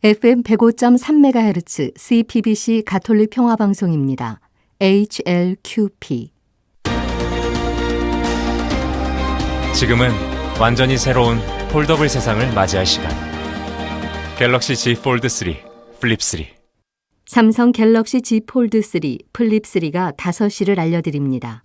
FM 105.3MHz CPBC 가톨릭 평화방송입니다. HLQP. 지금은 완전히 새로운 폴더블 세상을 맞이할 시간. 갤럭시 Z 폴드 3, 플립 3. 삼성 갤럭시 Z 폴드 3, 플립 3가 5시를 알려드립니다.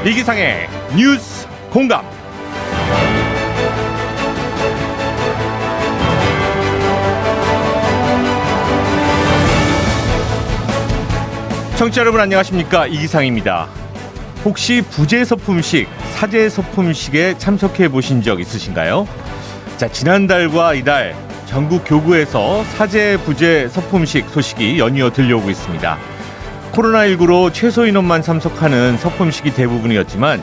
이기상의 뉴스 공감. 청취자 여러분 안녕하십니까, 이기상입니다. 혹시 부재 서품식, 사제 서품식에 참석해 보신 적 있으신가요? 자, 지난달과 이달 전국 교구에서 사제 부재 서품식 소식이 연이어 들려오고 있습니다. 코로나19로 최소 인원만 참석하는 서품식이 대부분이었지만,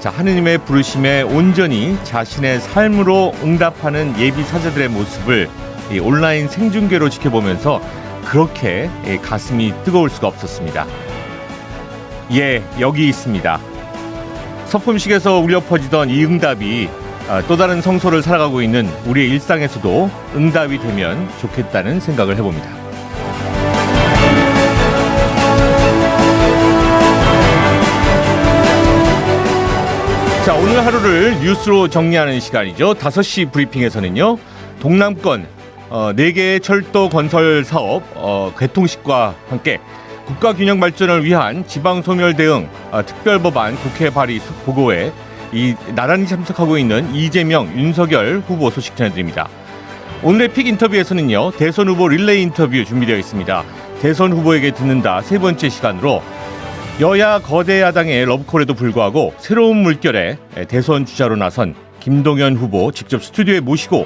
자, 하느님의 부르심에 온전히 자신의 삶으로 응답하는 예비 사제들의 모습을 온라인 생중계로 지켜보면서 그렇게 가슴이 뜨거울 수가 없었습니다. 예, 여기 있습니다. 서품식에서 울려 퍼지던 이 응답이 또 다른 성소를 살아가고 있는 우리의 일상에서도 응답이 되면 좋겠다는 생각을 해봅니다. 자, 오늘 하루를 뉴스로 정리하는 시간이죠. 5시 브리핑에서는요, 동남권 4개의 철도 건설 사업 개통식과 함께 국가균형 발전을 위한 지방소멸 대응 특별법안 국회 발의 보고에 나란히 참석하고 있는 이재명, 윤석열 후보 소식 전해드립니다. 오늘의 픽 인터뷰에서는요, 대선 후보 릴레이 인터뷰 준비되어 있습니다. 대선 후보에게 듣는다 세 번째 시간으로 여야 거대 야당의 러브콜에도 불구하고 새로운 물결에 대선 주자로 나선 김동연 후보 직접 스튜디오에 모시고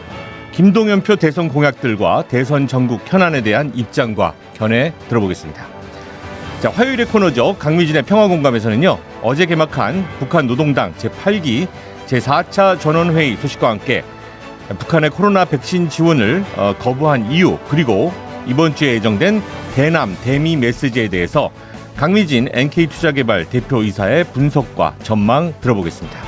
김동연표 대선 공약들과 대선 전국 현안에 대한 입장과 견해 들어보겠습니다. 자, 화요일의 코너죠. 강미진의 평화공감에서는요, 어제 개막한 북한 노동당 제8기 제4차 전원회의 소식과 함께 북한의 코로나 백신 지원을 거부한 이유, 그리고 이번 주에 예정된 대남 대미 메시지에 대해서 강미진 NK투자개발 대표이사의 분석과 전망 들어보겠습니다.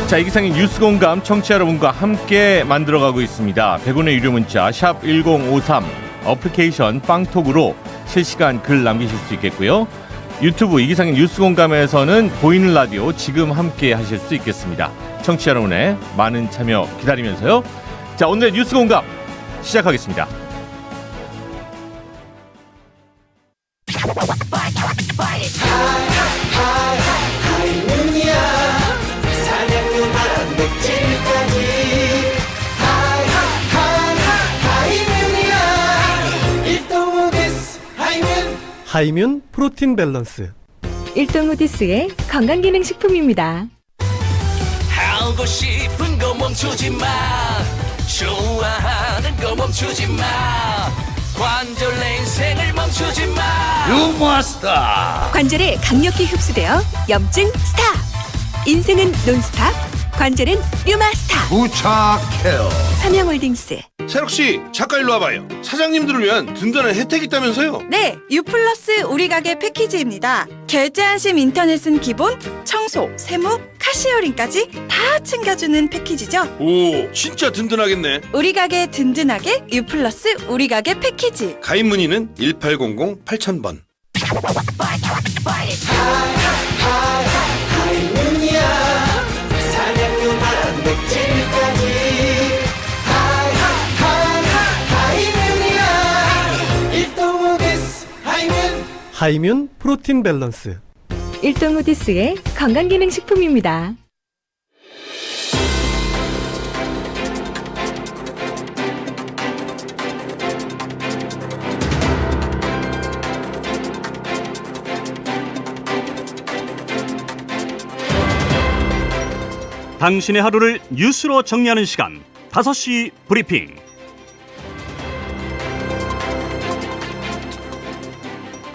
자, 이기상의 뉴스공감 청취자 여러분과 함께 만들어가고 있습니다. 100원의 유료 문자 샵 1053 어플리케이션 빵톡으로 실시간 글 남기실 수 있겠고요. 유튜브 이기상의 뉴스공감에서는 보이는 라디오 지금 함께 하실 수 있겠습니다. 청취자 여러분의 많은 참여 기다리면서요. 자, 오늘의 뉴스 공감 시작하겠습니다. 하이뮨 프로틴 밸런스. 일동후디스의 건강기능식품입니다. 하고 싶은 거 멈추지 마. 좋아하는 거 멈추지 마. 관절 내 인생을 멈추지 마. 유머스타. 관절에 강력히 흡수되어 염증 스탑. 인생은 논스탑. 관절은 류마스탑. 부착해요. 삼양홀딩스. 새록씨, 잠깐 일로 와봐요. 사장님들을 위한 든든한 혜택이 있다면서요? 네, 유플러스 우리 가게 패키지입니다. 결제 안심 인터넷은 기본, 청소, 세무, 카시어링까지 다 챙겨주는 패키지죠. 오, 진짜 든든하겠네. 우리 가게 든든하게 유플러스 우리 가게 패키지. 가입 문의는 1800-8000번. 하이뮨 프로틴 밸런스. 일동후디스의 건강기능식품입니다. 당신의 하루를 뉴스로 정리하는 시간 5시 브리핑.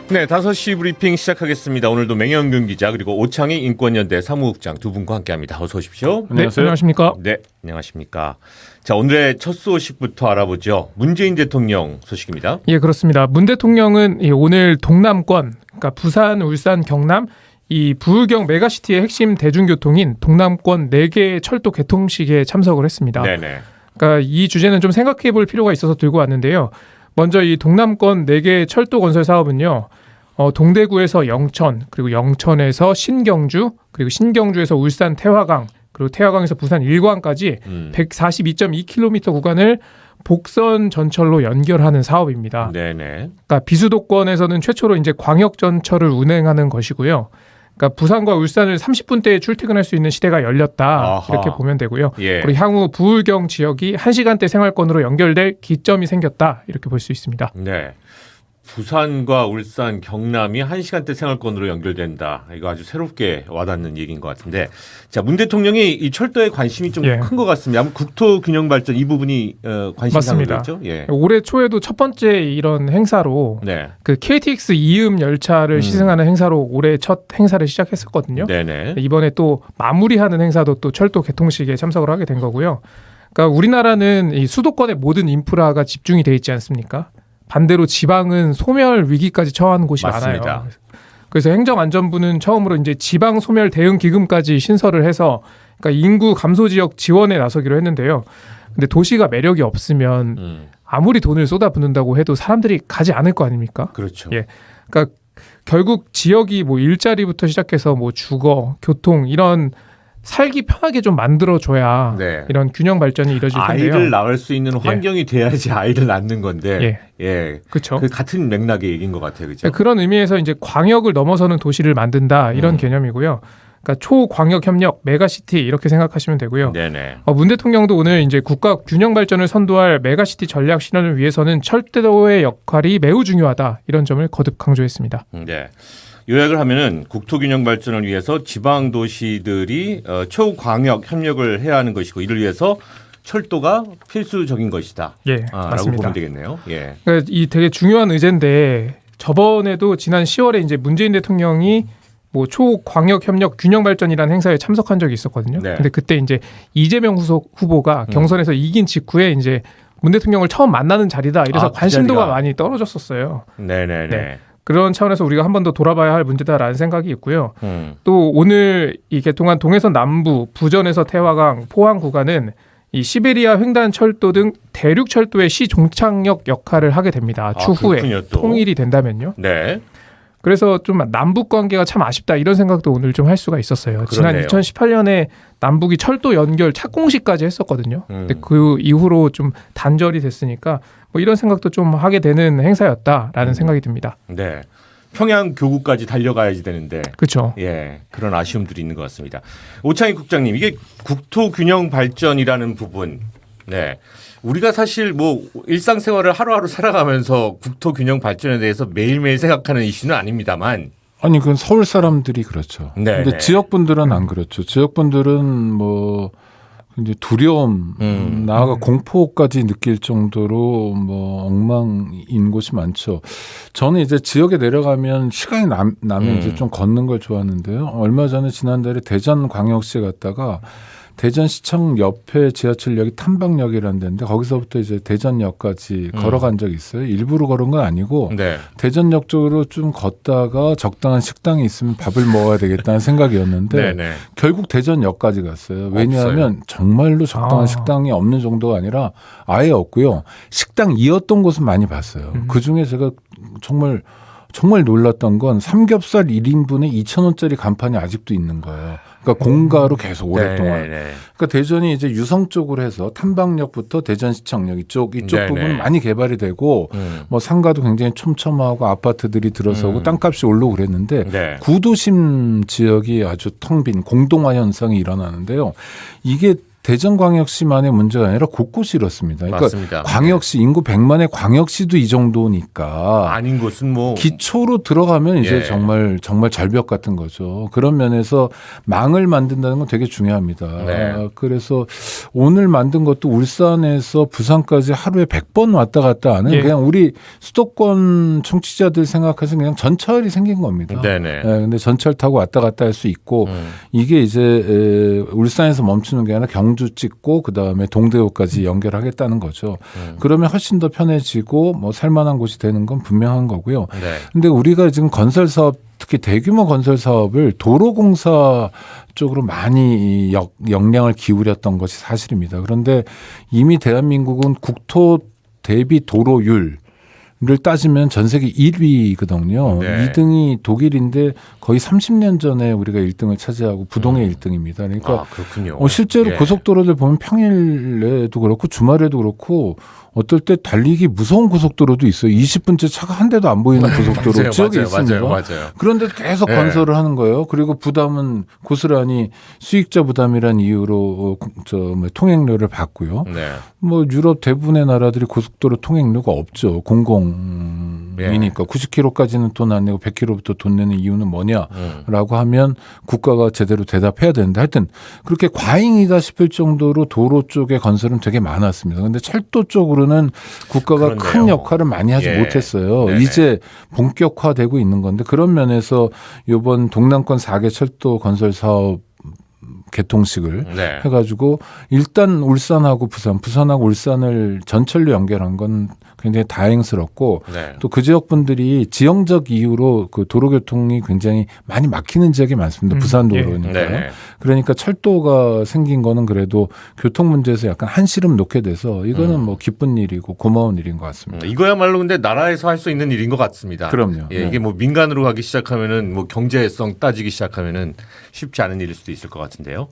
네, 5시 브리핑 시작하겠습니다. 오늘도 맹영균 기자 그리고 오창희 인권연대 사무국장 두 분과 함께합니다. 어서 오십시오. 네, 안녕하십니까? 네, 안녕하십니까. 자, 오늘의 첫 소식부터 알아보죠. 문재인 대통령 소식입니다. 예, 그렇습니다. 문 대통령은 오늘 동남권, 그러니까 부산, 울산, 경남 이 부울경 메가시티의 핵심 대중교통인 동남권 4개의 철도 개통식에 참석을 했습니다. 네네. 그러니까 이 주제는 좀 생각해 볼 필요가 있어서 들고 왔는데요. 먼저 이 동남권 4개의 철도 건설 사업은요. 동대구에서 영천, 그리고 영천에서 신경주, 그리고 신경주에서 울산 태화강, 그리고 태화강에서 부산 일광까지 142.2km 구간을 복선 전철로 연결하는 사업입니다. 네네. 그러니까 비수도권에서는 최초로 이제 광역 전철을 운행하는 것이고요. 그러니까 부산과 울산을 30분대에 출퇴근할 수 있는 시대가 열렸다. 아하. 이렇게 보면 되고요. 예. 그리고 향후 부울경 지역이 1시간대 생활권으로 연결될 기점이 생겼다. 이렇게 볼 수 있습니다. 네. 부산과 울산, 경남이 1시간대 생활권으로 연결된다. 이거 아주 새롭게 와닿는 얘기인 것 같은데. 자, 문 대통령이 이 철도에 관심이 좀 큰 것 같습니다. 아마 국토균형 발전 이 부분이 관심사가 있죠. 예. 올해 초에도 첫 번째 이런 행사로 네. 그 KTX 이음 열차를 시승하는 행사로 올해 첫 행사를 시작했었거든요. 네네. 이번에 또 마무리하는 행사도 또 철도 개통식에 참석을 하게 된 거고요. 그러니까 우리나라는 이 수도권의 모든 인프라가 집중이 돼 있지 않습니까? 반대로 지방은 소멸 위기까지 처한 곳이 맞습니다. 많아요. 그래서 행정안전부는 처음으로 이제 지방 소멸 대응 기금까지 신설을 해서 그러니까 인구 감소 지역 지원에 나서기로 했는데요. 근데 도시가 매력이 없으면 아무리 돈을 쏟아붓는다고 해도 사람들이 가지 않을 거 아닙니까? 그렇죠. 예. 그러니까 결국 지역이 뭐 일자리부터 시작해서 뭐 주거, 교통 이런 살기 편하게 좀 만들어줘야 네. 이런 균형 발전이 이루어질 텐데요. 아이를 낳을 수 있는 환경이 돼야지 아이를 낳는 건데. 예. 그렇죠. 그 같은 맥락의 얘기인 것 같아요. 그렇죠. 그런 의미에서 이제 광역을 넘어서는 도시를 만든다 이런 개념이고요. 그러니까 초광역 협력, 메가시티 이렇게 생각하시면 되고요. 네네. 문 대통령도 오늘 이제 국가 균형 발전을 선도할 메가시티 전략 실현을 위해서는 철도의 역할이 매우 중요하다 이런 점을 거듭 강조했습니다. 네. 요약을 하면은 국토균형 발전을 위해서 지방 도시들이 초광역 협력을 해야 하는 것이고 이를 위해서 철도가 필수적인 것이다. 예, 라고 맞습니다. 보면 되겠네요. 예. 그러니까 이 되게 중요한 의제인데 저번에도 지난 10월에 이제 문재인 대통령이 뭐 초광역 협력 균형 발전이라는 행사에 참석한 적이 있었거든요. 네. 근데 그때 이제 이재명 후보가 경선에서 이긴 직후에 이제 문 대통령을 처음 만나는 자리다. 이래서 그 관심도가 자리가. 많이 떨어졌었어요. 네네네. 네. 그런 차원에서 우리가 한 번 더 돌아봐야 할 문제다라는 생각이 있고요. 또 오늘 이 개통한 동해선 남부, 부전에서 태화강, 포항 구간은 이 시베리아 횡단 철도 등 대륙 철도의 시 종착역 역할을 하게 됩니다. 추후에 그렇군요, 또. 통일이 된다면요. 네. 그래서 좀 남북 관계가 참 아쉽다 이런 생각도 오늘 좀 할 수가 있었어요. 지난 그러네요. 2018년에 남북이 철도 연결 착공식까지 했었거든요. 근데 그 이후로 좀 단절이 됐으니까 뭐 이런 생각도 좀 하게 되는 행사였다라는 생각이 듭니다. 네. 평양 교구까지 달려가야지 되는데. 그렇죠. 예. 그런 아쉬움들이 있는 것 같습니다. 오창희 국장님, 이게 국토균형 발전이라는 부분. 네. 우리가 사실 뭐 일상생활을 하루하루 살아가면서 국토균형 발전에 대해서 매일매일 생각하는 이슈는 아닙니다만. 아니, 그건 서울 사람들이 그렇죠. 네. 근데 지역분들은 안 그렇죠. 지역분들은 뭐 이제 두려움, 나아가 공포까지 느낄 정도로 뭐 엉망인 곳이 많죠. 저는 이제 지역에 내려가면 시간이 나면 이제 좀 걷는 걸 좋아하는데요. 얼마 전에 지난달에 대전광역시에 갔다가 대전시청 옆에 지하철역이 탐방역이라는 데인데 거기서부터 이제 대전역까지 걸어간 적이 있어요. 일부러 걸은 건 아니고 네. 대전역 쪽으로 좀 걷다가 적당한 식당이 있으면 밥을 먹어야 되겠다는 생각이었는데 네네. 결국 대전역까지 갔어요. 왜냐하면 없어요. 정말로 적당한 식당이 없는 정도가 아니라 아예 없고요. 식당이었던 곳은 많이 봤어요. 그중에 제가 정말 놀랐던 건 삼겹살 1인분에 2,000원짜리 간판이 아직도 있는 거예요. 그러니까 공가로 계속 오랫동안. 네네. 그러니까 대전이 이제 유성 쪽으로 해서 탐방역부터 대전시청역 이쪽 네네. 부분 많이 개발이 되고 뭐 상가도 굉장히 촘촘하고 아파트들이 들어서고 땅값이 오르고 그랬는데 네. 구도심 지역이 아주 텅 빈 공동화 현상이 일어나는데요. 이게 대전광역시만의 문제가 아니라 곳곳이 이렇습니다. 그러니까 맞습니다. 광역시 인구 100만의 광역시도 이 정도니까 아닌 곳은 뭐 기초로 들어가면 이제 예. 정말 절벽 같은 거죠. 그런 면에서 망을 만든다는 건 되게 중요합니다. 네. 그래서 오늘 만든 것도 울산에서 부산까지 하루에 100번 왔다 갔다 하는 예. 그냥 우리 수도권 청취자들 생각해서 그냥 전철이 생긴 겁니다. 네네. 근데 전철 타고 왔다 갔다 할 수 있고 이게 이제 울산에서 멈추는 게 아니라 경주 찍고 그다음에 동대구까지 연결하겠다는 거죠. 그러면 훨씬 더 편해지고 뭐 살만한 곳이 되는 건 분명한 거고요. 네. 근데 우리가 지금 건설 사업 특히 대규모 건설 사업을 도로공사 쪽으로 많이 역량을 기울였던 것이 사실입니다. 그런데 이미 대한민국은 국토 대비 도로율 를 따지면 전 세계 1위거든요. 네. 2등이 독일인데 거의 30년 전에 우리가 1등을 차지하고 부동의 1등입니다. 그러니까 그렇군요. 실제로 예. 고속도로들 보면 평일에도 그렇고 주말에도 그렇고 어떨 때 달리기 무서운 고속도로도 있어요. 20분째 차가 한 대도 안 보이는 고속도로 맞아요, 지역에 맞아요, 있습니다. 맞아요. 그런데 계속 예. 건설을 하는 거예요. 그리고 부담은 고스란히 수익자 부담이란 이유로 통행료를 받고요. 네. 뭐 유럽 대부분의 나라들이 고속도로 통행료가 없죠. 공공이니까 90km까지는 돈 안 내고 100km부터 돈 내는 이유는 뭐냐라고 하면 국가가 제대로 대답해야 되는데 하여튼 그렇게 과잉이다 싶을 정도로 도로 쪽의 건설은 되게 많았습니다. 그런데 철도 쪽으로는 국가가 그렇네요. 큰 역할을 많이 하지 예. 못했어요. 네네. 이제 본격화되고 있는 건데 그런 면에서 이번 동남권 4개 철도 건설 사업 개통식을 네. 해가지고 일단 울산하고 부산하고 울산을 전철로 연결한 건 굉장히 다행스럽고 네. 또 그 지역 분들이 지형적 이유로 그 도로교통이 굉장히 많이 막히는 지역이 많습니다. 부산 도로니까요. 네. 그러니까 철도가 생긴 거는 그래도 교통 문제에서 약간 한시름 놓게 돼서 이거는 뭐 기쁜 일이고 고마운 일인 것 같습니다. 이거야말로 근데 나라에서 할 수 있는 일인 것 같습니다. 그럼요. 예, 네. 이게 뭐 민간으로 가기 시작하면은 뭐 경제성 따지기 시작하면은 쉽지 않은 일일 수도 있을 것 같은데요.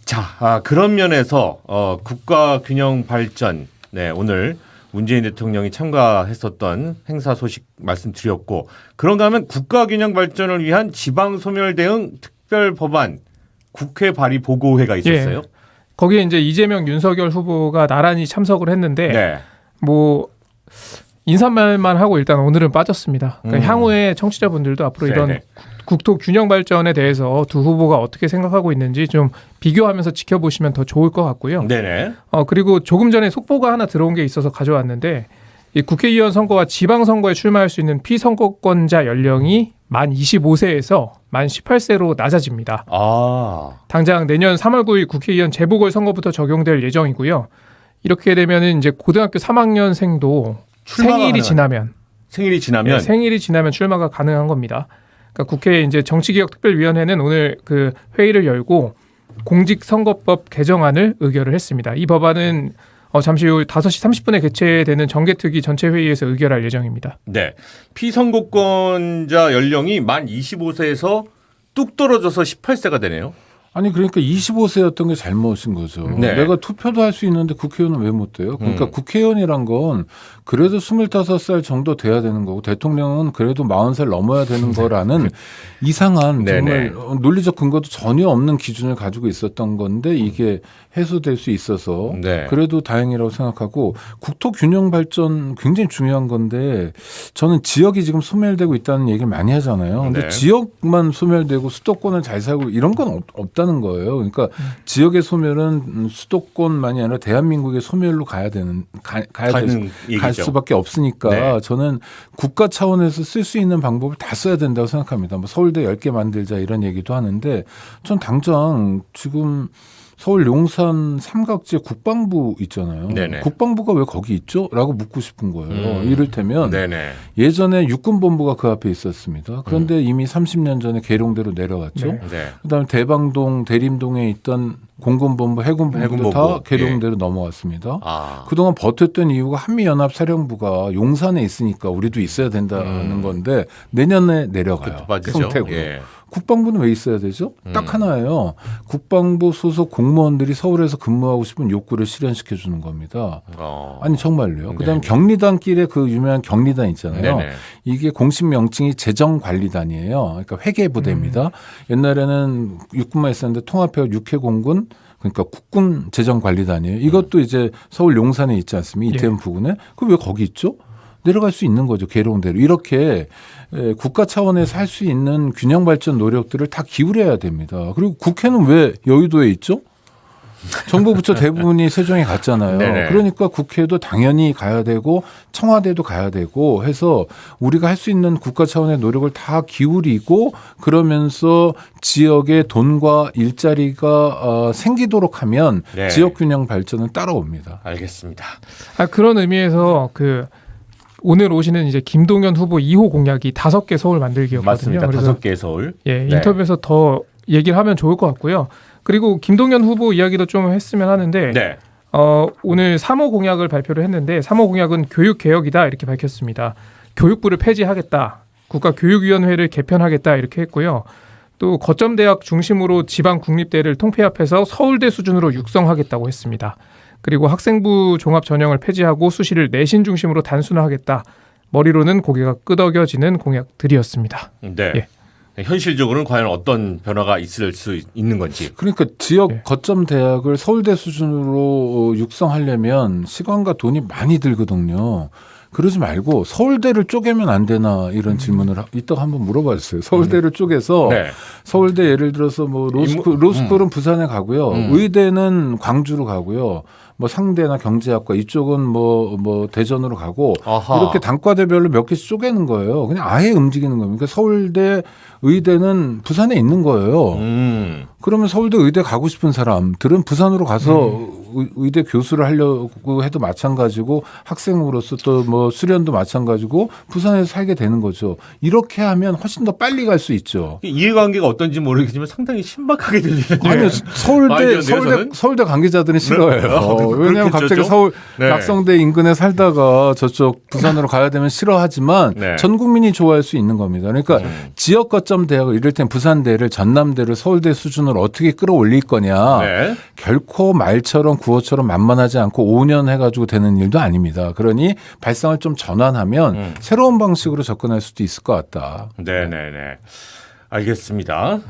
자, 그런 면에서 국가 균형 발전, 네, 오늘 문재인 대통령이 참가했었던 행사 소식 말씀드렸고, 그런가 하면 국가 균형 발전을 위한 지방 소멸 대응 특별 법안 국회 발의 보고회가 있었어요. 예. 거기에 이제 이재명, 윤석열 후보가 나란히 참석을 했는데 네. 뭐 인사말만 하고 일단 오늘은 빠졌습니다. 그러니까 향후에 청취자분들도 앞으로 이런 네네. 국토 균형 발전에 대해서 두 후보가 어떻게 생각하고 있는지 좀 비교하면서 지켜보시면 더 좋을 것 같고요. 네네. 그리고 조금 전에 속보가 하나 들어온 게 있어서 가져왔는데 이 국회의원 선거와 지방선거에 출마할 수 있는 피선거권자 연령이 만 25세에서 만 18세로 낮아집니다. 당장 내년 3월 9일 국회의원 재보궐선거부터 적용될 예정이고요. 이렇게 되면은 이제 고등학교 3학년생도 생일이 지나면 네, 생일이 지나면 출마가 가능한 겁니다. 그러니까 국회 이제 정치개혁특별위원회는 오늘 그 회의를 열고 공직선거법 개정안을 의결을 했습니다. 이 법안은 잠시 후 5시 30분에 개최되는 정개특위 전체 회의에서 의결할 예정입니다. 네. 피선거권자 연령이 만 25세에서 뚝 떨어져서 18세가 되네요. 아니 그러니까 25세였던 게 잘못인 거죠. 네. 내가 투표도 할 수 있는데 국회의원은 왜 못 돼요? 그러니까 국회의원이란 건 그래도 25살 정도 돼야 되는 거고 대통령은 그래도 40살 넘어야 되는 거라는 이상한 정말 논리적 근거도 전혀 없는 기준을 가지고 있었던 건데 이게 해소될 수 있어서 그래도 다행이라고 생각하고 국토 균형 발전 굉장히 중요한 건데 저는 지역이 지금 소멸되고 있다는 얘기를 많이 하잖아요. 근데 지역만 소멸되고 수도권은 잘 살고 이런 건 없다는 거예요. 그러니까 지역의 소멸은 수도권만이 아니라 대한민국의 소멸로 갈 수밖에 없으니까 저는 국가 차원에서 쓸 수 있는 방법을 다 써야 된다고 생각합니다. 뭐 서울대 10개 만들자 이런 얘기도 하는데 전 당장 지금 서울 용산 삼각지에 국방부 있잖아요. 네네. 국방부가 왜 거기 있죠? 라고 묻고 싶은 거예요. 이를테면 예전에 육군본부가 그 앞에 있었습니다. 그런데 이미 30년 전에 계룡대로 내려갔죠. 그다음에 대방동, 대림동에 있던 공군본부, 해군본부도 다 계룡대로 넘어갔습니다. 그동안 버텼던 이유가 한미연합사령부가 용산에 있으니까 우리도 있어야 된다는 건데 내년에 내려가요. 평택으로. 국방부는 왜 있어야 되죠? 딱 하나예요. 국방부 소속 공무원들이 서울에서 근무하고 싶은 욕구를 실현시켜 주는 겁니다. 아니 정말로요. 그다음에 경리단길에 그 유명한 경리단 있잖아요. 이게 공식 명칭이 재정관리단이에요. 그러니까 회계부대입니다. 옛날에는 육군만 있었는데 통합해서 육해공군 그러니까 국군 재정관리단이에요. 이것도 이제 서울 용산에 있지 않습니까? 이태원 부근에. 그럼 왜 거기 있죠? 내려갈 수 있는 거죠. 계룡대로. 이렇게 국가 차원에서 할 수 있는 균형 발전 노력들을 다 기울여야 됩니다. 그리고 국회는 왜 여의도에 있죠? 정부 부처 대부분이 세종에 갔잖아요. 네네. 그러니까 국회도 당연히 가야 되고 청와대도 가야 되고 해서 우리가 할 수 있는 국가 차원의 노력을 다 기울이고 그러면서 지역의 돈과 일자리가 생기도록 하면 네. 지역 균형 발전은 따라옵니다. 알겠습니다. 그런 의미에서 오늘 오시는 이제 김동연 후보 2호 공약이 5개 서울 만들기였거든요. 맞습니다. 그래서 5개 서울. 예, 네. 인터뷰에서 더 얘기를 하면 좋을 것 같고요. 그리고 김동연 후보 이야기도 좀 했으면 하는데 네. 오늘 3호 공약을 발표를 했는데 3호 공약은 교육개혁이다 이렇게 밝혔습니다. 교육부를 폐지하겠다. 국가교육위원회를 개편하겠다 이렇게 했고요. 또 거점대학 중심으로 지방 국립대를 통폐합해서 서울대 수준으로 육성하겠다고 했습니다. 그리고 학생부 종합 전형을 폐지하고 수시를 내신 중심으로 단순화하겠다. 머리로는 고개가 끄덕여지는 공약들이었습니다. 네. 예. 현실적으로는 과연 어떤 변화가 있을 수 있는 건지. 그러니까 지역 예. 거점 대학을 서울대 수준으로 육성하려면 시간과 돈이 많이 들거든요. 그러지 말고 서울대를 쪼개면 안 되나 이런 질문을 이따가 한번 물어봐 주세요. 서울대를 쪼개서 네. 서울대 예를 들어서 뭐 로스쿨은 부산에 가고요. 의대는 광주로 가고요. 뭐 상대나 경제학과 이쪽은 뭐 대전으로 가고 아하. 이렇게 단과대별로 몇 개씩 쪼개는 거예요. 그냥 아예 움직이는 겁니다. 그러니까 서울대 의대는 부산에 있는 거예요. 그러면 서울대 의대 가고 싶은 사람들은 부산으로 가서 의대 교수를 하려고 해도 마찬가지고 학생으로서 또 뭐 수련도 마찬가지고 부산에서 살게 되는 거죠. 이렇게 하면 훨씬 더 빨리 갈 수 있죠. 이해관계가 어떤지 모르겠지만 상당히 신박하게 들리는데. 아니 아이디어는 서울대 관계자들은 싫어해요. 왜냐하면 그렇겠죠, 갑자기 좀? 서울 네. 낙성대 인근에 살다가 저쪽 부산으로 가야 되면 싫어하지만 네. 전 국민이 좋아할 수 있는 겁니다. 그러니까 지역 거점 대학을 이를테면 부산대를 전남대를 서울대 수준으로 어떻게 끌어올릴 거냐. 네. 결코 말처럼 구호처럼 만만하지 않고 5년 해가지고 되는 일도 아닙니다. 그러니 발상을 좀 전환하면 새로운 방식으로 접근할 수도 있을 것 같다. 네네네. 알겠습니다.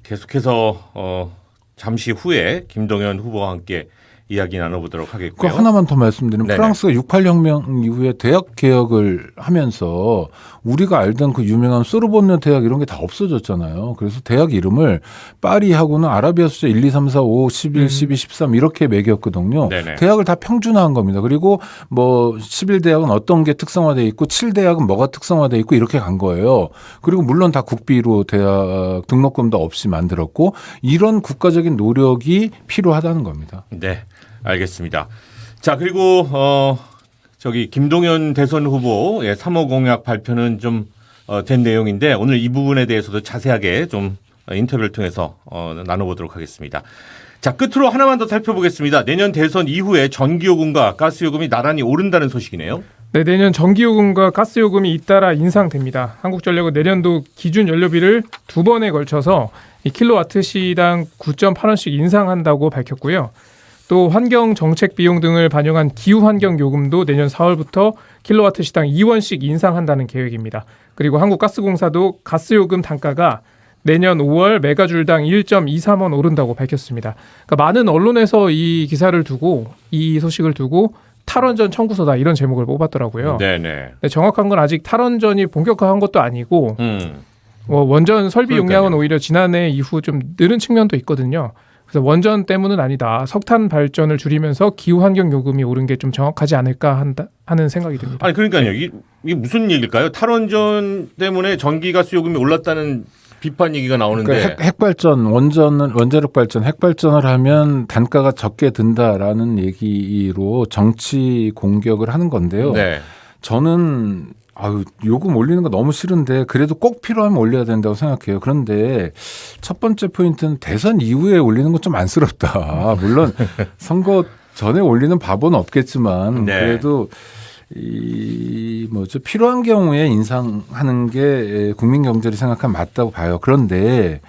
계속해서 잠시 후에 김동연 후보와 함께 이야기 나눠보도록 그 하겠고요. 하나만 더 말씀드리면 네네. 프랑스가 68혁명 이후에 대학 개혁을 하면서 우리가 알던 그 유명한 소르본느 대학 이런 게 다 없어졌잖아요. 그래서 대학 이름을 파리하고는 아라비아 숫자 1, 2, 3, 4, 5, 11, 12, 13 이렇게 매겼거든요. 네네. 대학을 다 평준화한 겁니다. 그리고 뭐 11대학은 어떤 게 특성화되어 있고 7대학은 뭐가 특성화되어 있고 이렇게 간 거예요. 그리고 물론 다 국비로 대학 등록금도 없이 만들었고 이런 국가적인 노력이 필요하다는 겁니다. 네. 알겠습니다. 자, 그리고 김동연 대선 후보 3호 공약 발표는 좀 된 내용인데 오늘 이 부분에 대해서도 자세하게 좀 인터뷰를 통해서 나눠보도록 하겠습니다. 자, 끝으로 하나만 더 살펴보겠습니다. 내년 대선 이후에 전기요금과 가스요금이 나란히 오른다는 소식이네요. 네, 내년 전기요금과 가스요금이 잇따라 인상됩니다. 한국전력은 내년도 기준 연료비를 2번에 걸쳐서 이 킬로와트 시당 9.8원씩 인상한다고 밝혔고요. 또 환경 정책 비용 등을 반영한 기후 환경 요금도 내년 4월부터 킬로와트 시당 2원씩 인상한다는 계획입니다. 그리고 한국가스공사도 가스요금 단가가 내년 5월 메가줄당 1.23원 오른다고 밝혔습니다. 그러니까 많은 언론에서 이 기사를 두고 이 소식을 두고 탈원전 청구서다 이런 제목을 뽑았더라고요. 네네. 근데 정확한 건 아직 탈원전이 본격화한 것도 아니고 원전 설비 그러니까요. 용량은 오히려 지난해 이후 좀 늘은 측면도 있거든요. 그래서 원전 때문은 아니다. 석탄 발전을 줄이면서 기후 환경 요금이 오른 게 좀 정확하지 않을까 하는 생각이 듭니다. 아니 그러니까요. 이게 무슨 얘기일까요? 탈원전 때문에 전기가스 요금이 올랐다는 비판 얘기가 나오는데 그러니까 핵발전, 원자력 발전, 핵발전을 하면 단가가 적게 든다라는 얘기로 정치 공격을 하는 건데요. 네. 저는 요금 올리는 거 너무 싫은데 그래도 꼭 필요하면 올려야 된다고 생각해요. 그런데 첫 번째 포인트는 대선 이후에 올리는 건 좀 안쓰럽다. 물론 선거 전에 올리는 바보는 없겠지만 네. 그래도 필요한 경우에 인상하는 게 국민 경제를 생각하면 맞다고 봐요. 그런데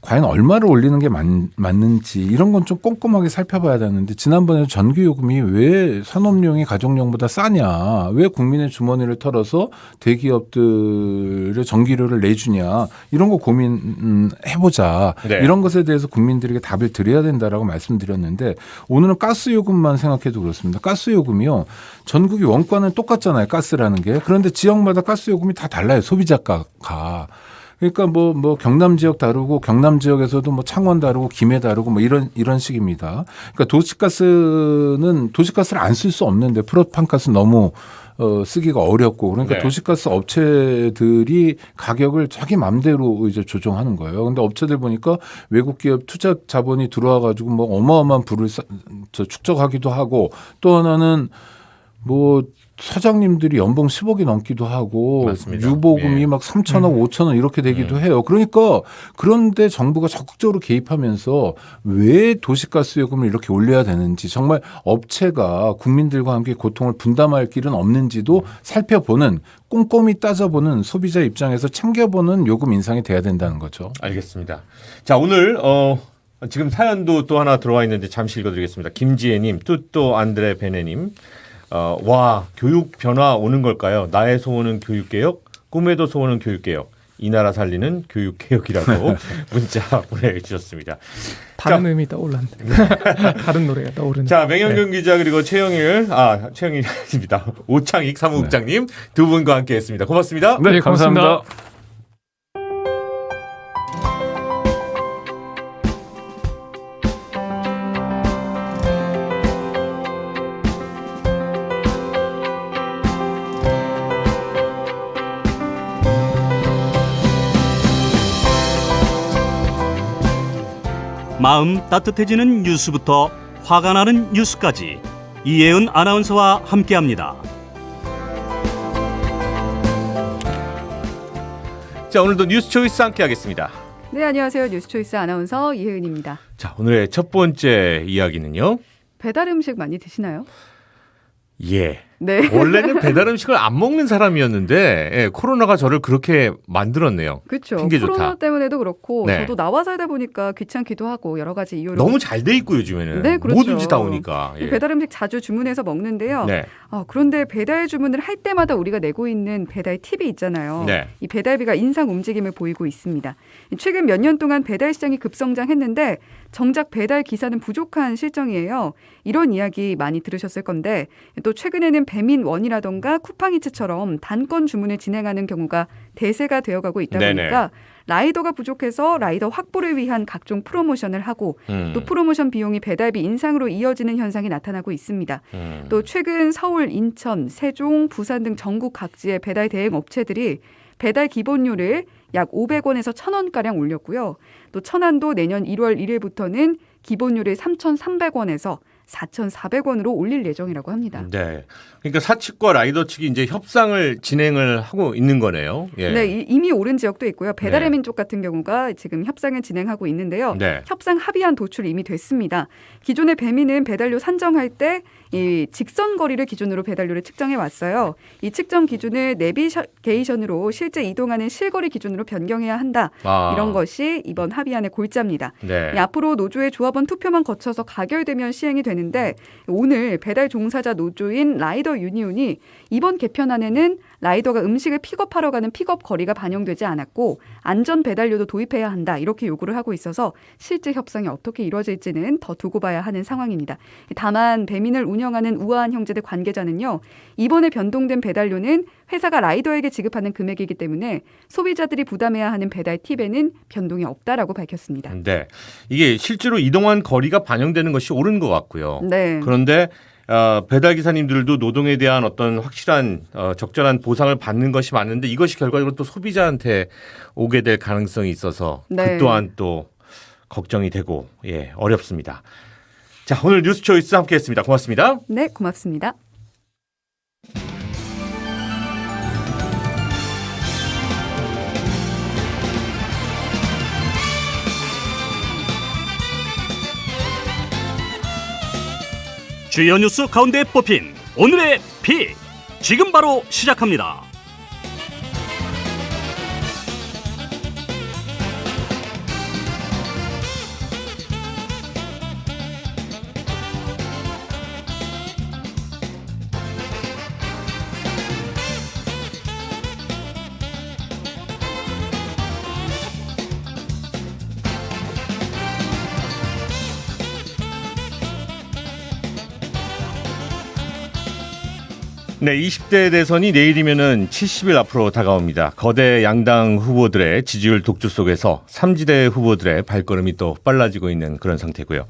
과연 얼마를 올리는 게 맞는지 이런 건 좀 꼼꼼하게 살펴봐야 되는데 지난번에 전기요금이 왜 산업용이 가정용보다 싸냐, 왜 국민의 주머니를 털어서 대기업들의 전기료를 내주냐, 이런 거 고민해보자. 네. 이런 것에 대해서 국민들에게 답을 드려야 된다라고 말씀드렸는데 오늘은 가스요금만 생각해도 그렇습니다. 가스요금이요, 전국이 원가는 똑같잖아요, 가스라는 게. 그런데 지역마다 가스요금이 다 달라요, 소비자가가. 그러니까 뭐 경남 지역 다르고 경남 지역에서도 뭐 창원 다르고 김해 다르고 뭐 이런 식입니다. 그러니까 도시가스를 안 쓸 수 없는데 프로판가스 너무 쓰기가 어렵고 그러니까 네. 도시가스 업체들이 가격을 자기 맘대로 이제 조정하는 거예요. 근데 업체들 보니까 외국 기업 투자 자본이 들어와 가지고 뭐 어마어마한 부를 축적하기도 하고 또 하나는 뭐 사장님들이 연봉 10억이 넘기도 하고 맞습니다. 유보금이 예. 막 3천억, 5천억 이렇게 되기도 해요. 그러니까 그런데 정부가 적극적으로 개입하면서 왜 도시가스 요금을 이렇게 올려야 되는지, 정말 업체가 국민들과 함께 고통을 분담할 길은 없는지도 살펴보는, 꼼꼼히 따져보는, 소비자 입장에서 챙겨보는 요금 인상이 돼야 된다는 거죠. 알겠습니다. 자, 오늘 지금 사연도 또 하나 들어와 있는데 잠시 읽어드리겠습니다. 김지혜님, 뚜또 안드레 베네님. 와, 교육 변화 오는 걸까요? 나의 소원은 교육개혁, 꿈에도 소원은 교육개혁. 이 나라 살리는 교육개혁이라고 문자 보내주셨습니다. 다른 의미 떠올랐네. 다른 노래가 떠오르네. 자, 맹현경 기자 그리고 최영일이 아닙니다. 오창익 사무국장님 두 분과 함께했습니다. 고맙습니다. 네, 고맙습니다. 마음 따뜻해지는 뉴스부터 화가 나는 뉴스까지 이혜은 아나운서와 함께합니다. 자, 오늘도 뉴스 초이스 함께하겠습니다. 네, 안녕하세요. 뉴스초이스 아나운서 이혜은입니다. 자, 오늘의 첫 번째 이야기는요. 배달 음식 많이 드시나요? 예. 네. 원래는 배달 음식을 안 먹는 사람이었는데 예, 코로나가 저를 그렇게 만들었네요. 그렇죠. 핑계 코로나 좋다. 때문에도 그렇고 네. 저도 나와 살다 보니까 귀찮기도 하고 여러 가지 이유로 너무 잘 돼 있고 요즘에는 네, 그렇죠. 뭐든지 다 오니까. 예. 배달 음식 자주 주문해서 먹는데요. 네. 그런데 배달 주문을 할 때마다 우리가 내고 있는 배달 팁이 있잖아요. 네. 이 배달비가 인상 움직임을 보이고 있습니다. 최근 몇 년 동안 배달 시장이 급성장했는데 정작 배달 기사는 부족한 실정이에요. 이런 이야기 많이 들으셨을 건데 또 최근에는 배민원이라던가 쿠팡이츠처럼 단건 주문을 진행하는 경우가 대세가 되어가고 있다 보니까 네네. 라이더가 부족해서 라이더 확보를 위한 각종 프로모션을 하고 또 프로모션 비용이 배달비 인상으로 이어지는 현상이 나타나고 있습니다. 또 최근 서울, 인천, 세종, 부산 등 전국 각지의 배달 대행 업체들이 배달 기본료를 약 500원에서 1,000원가량 올렸고요. 또 천안도 내년 1월 1일부터는 기본료를 3,300원에서 4,400원으로 올릴 예정이라고 합니다. 네. 그러니까 사측과 라이더 측이 이제 협상을 진행을 하고 있는 거네요. 예. 네, 이미 오른 지역도 있고요. 배달의 네. 민족 같은 경우가 지금 협상을 진행하고 있는데요. 네. 협상 합의안 도출이 이미 됐습니다. 기존의 배민은 배달료 산정할 때 이 직선 거리를 기준으로 배달료를 측정해 왔어요. 이 측정 기준을 내비게이션으로 실제 이동하는 실거리 기준으로 변경해야 한다. 이런 것이 이번 합의안의 골자입니다. 네. 앞으로 노조의 조합원 투표만 거쳐서 가결되면 시행이 되는데 오늘 배달 종사자 노조인 라이더 유니온이 이번 개편안에는 라이더가 음식을 픽업하러 가는 픽업 거리가 반영되지 않았고 안전 배달료도 도입해야 한다. 이렇게 요구를 하고 있어서 실제 협상이 어떻게 이루어질지는 더 두고 봐야 하는 상황입니다. 다만 배민을 운영하는 우아한 형제들 관계자는요. 이번에 변동된 배달료는 회사가 라이더에게 지급하는 금액이기 때문에 소비자들이 부담해야 하는 배달 팁에는 변동이 없다라고 밝혔습니다. 네. 이게 실제로 이동한 거리가 반영되는 것이 옳은 것 같고요. 네. 그런데 배달 기사님들도 노동에 대한 어떤 확실한 적절한 보상을 받는 것이 맞는데 이것이 결과적으로 또 소비자한테 오게 될 가능성이 있어서 네. 그 또한 또 걱정이 되고 예, 어렵습니다. 자, 오늘 뉴스 초이스 함께했습니다. 고맙습니다. 네, 고맙습니다. 주요 뉴스 가운데 뽑힌 오늘의 픽 지금 바로 시작합니다. 네, 20대 대선이 내일이면은 70일 앞으로 다가옵니다. 거대 양당 후보들의 지지율 독주 속에서 3지대 후보들의 발걸음이 또 빨라지고 있는 그런 상태고요.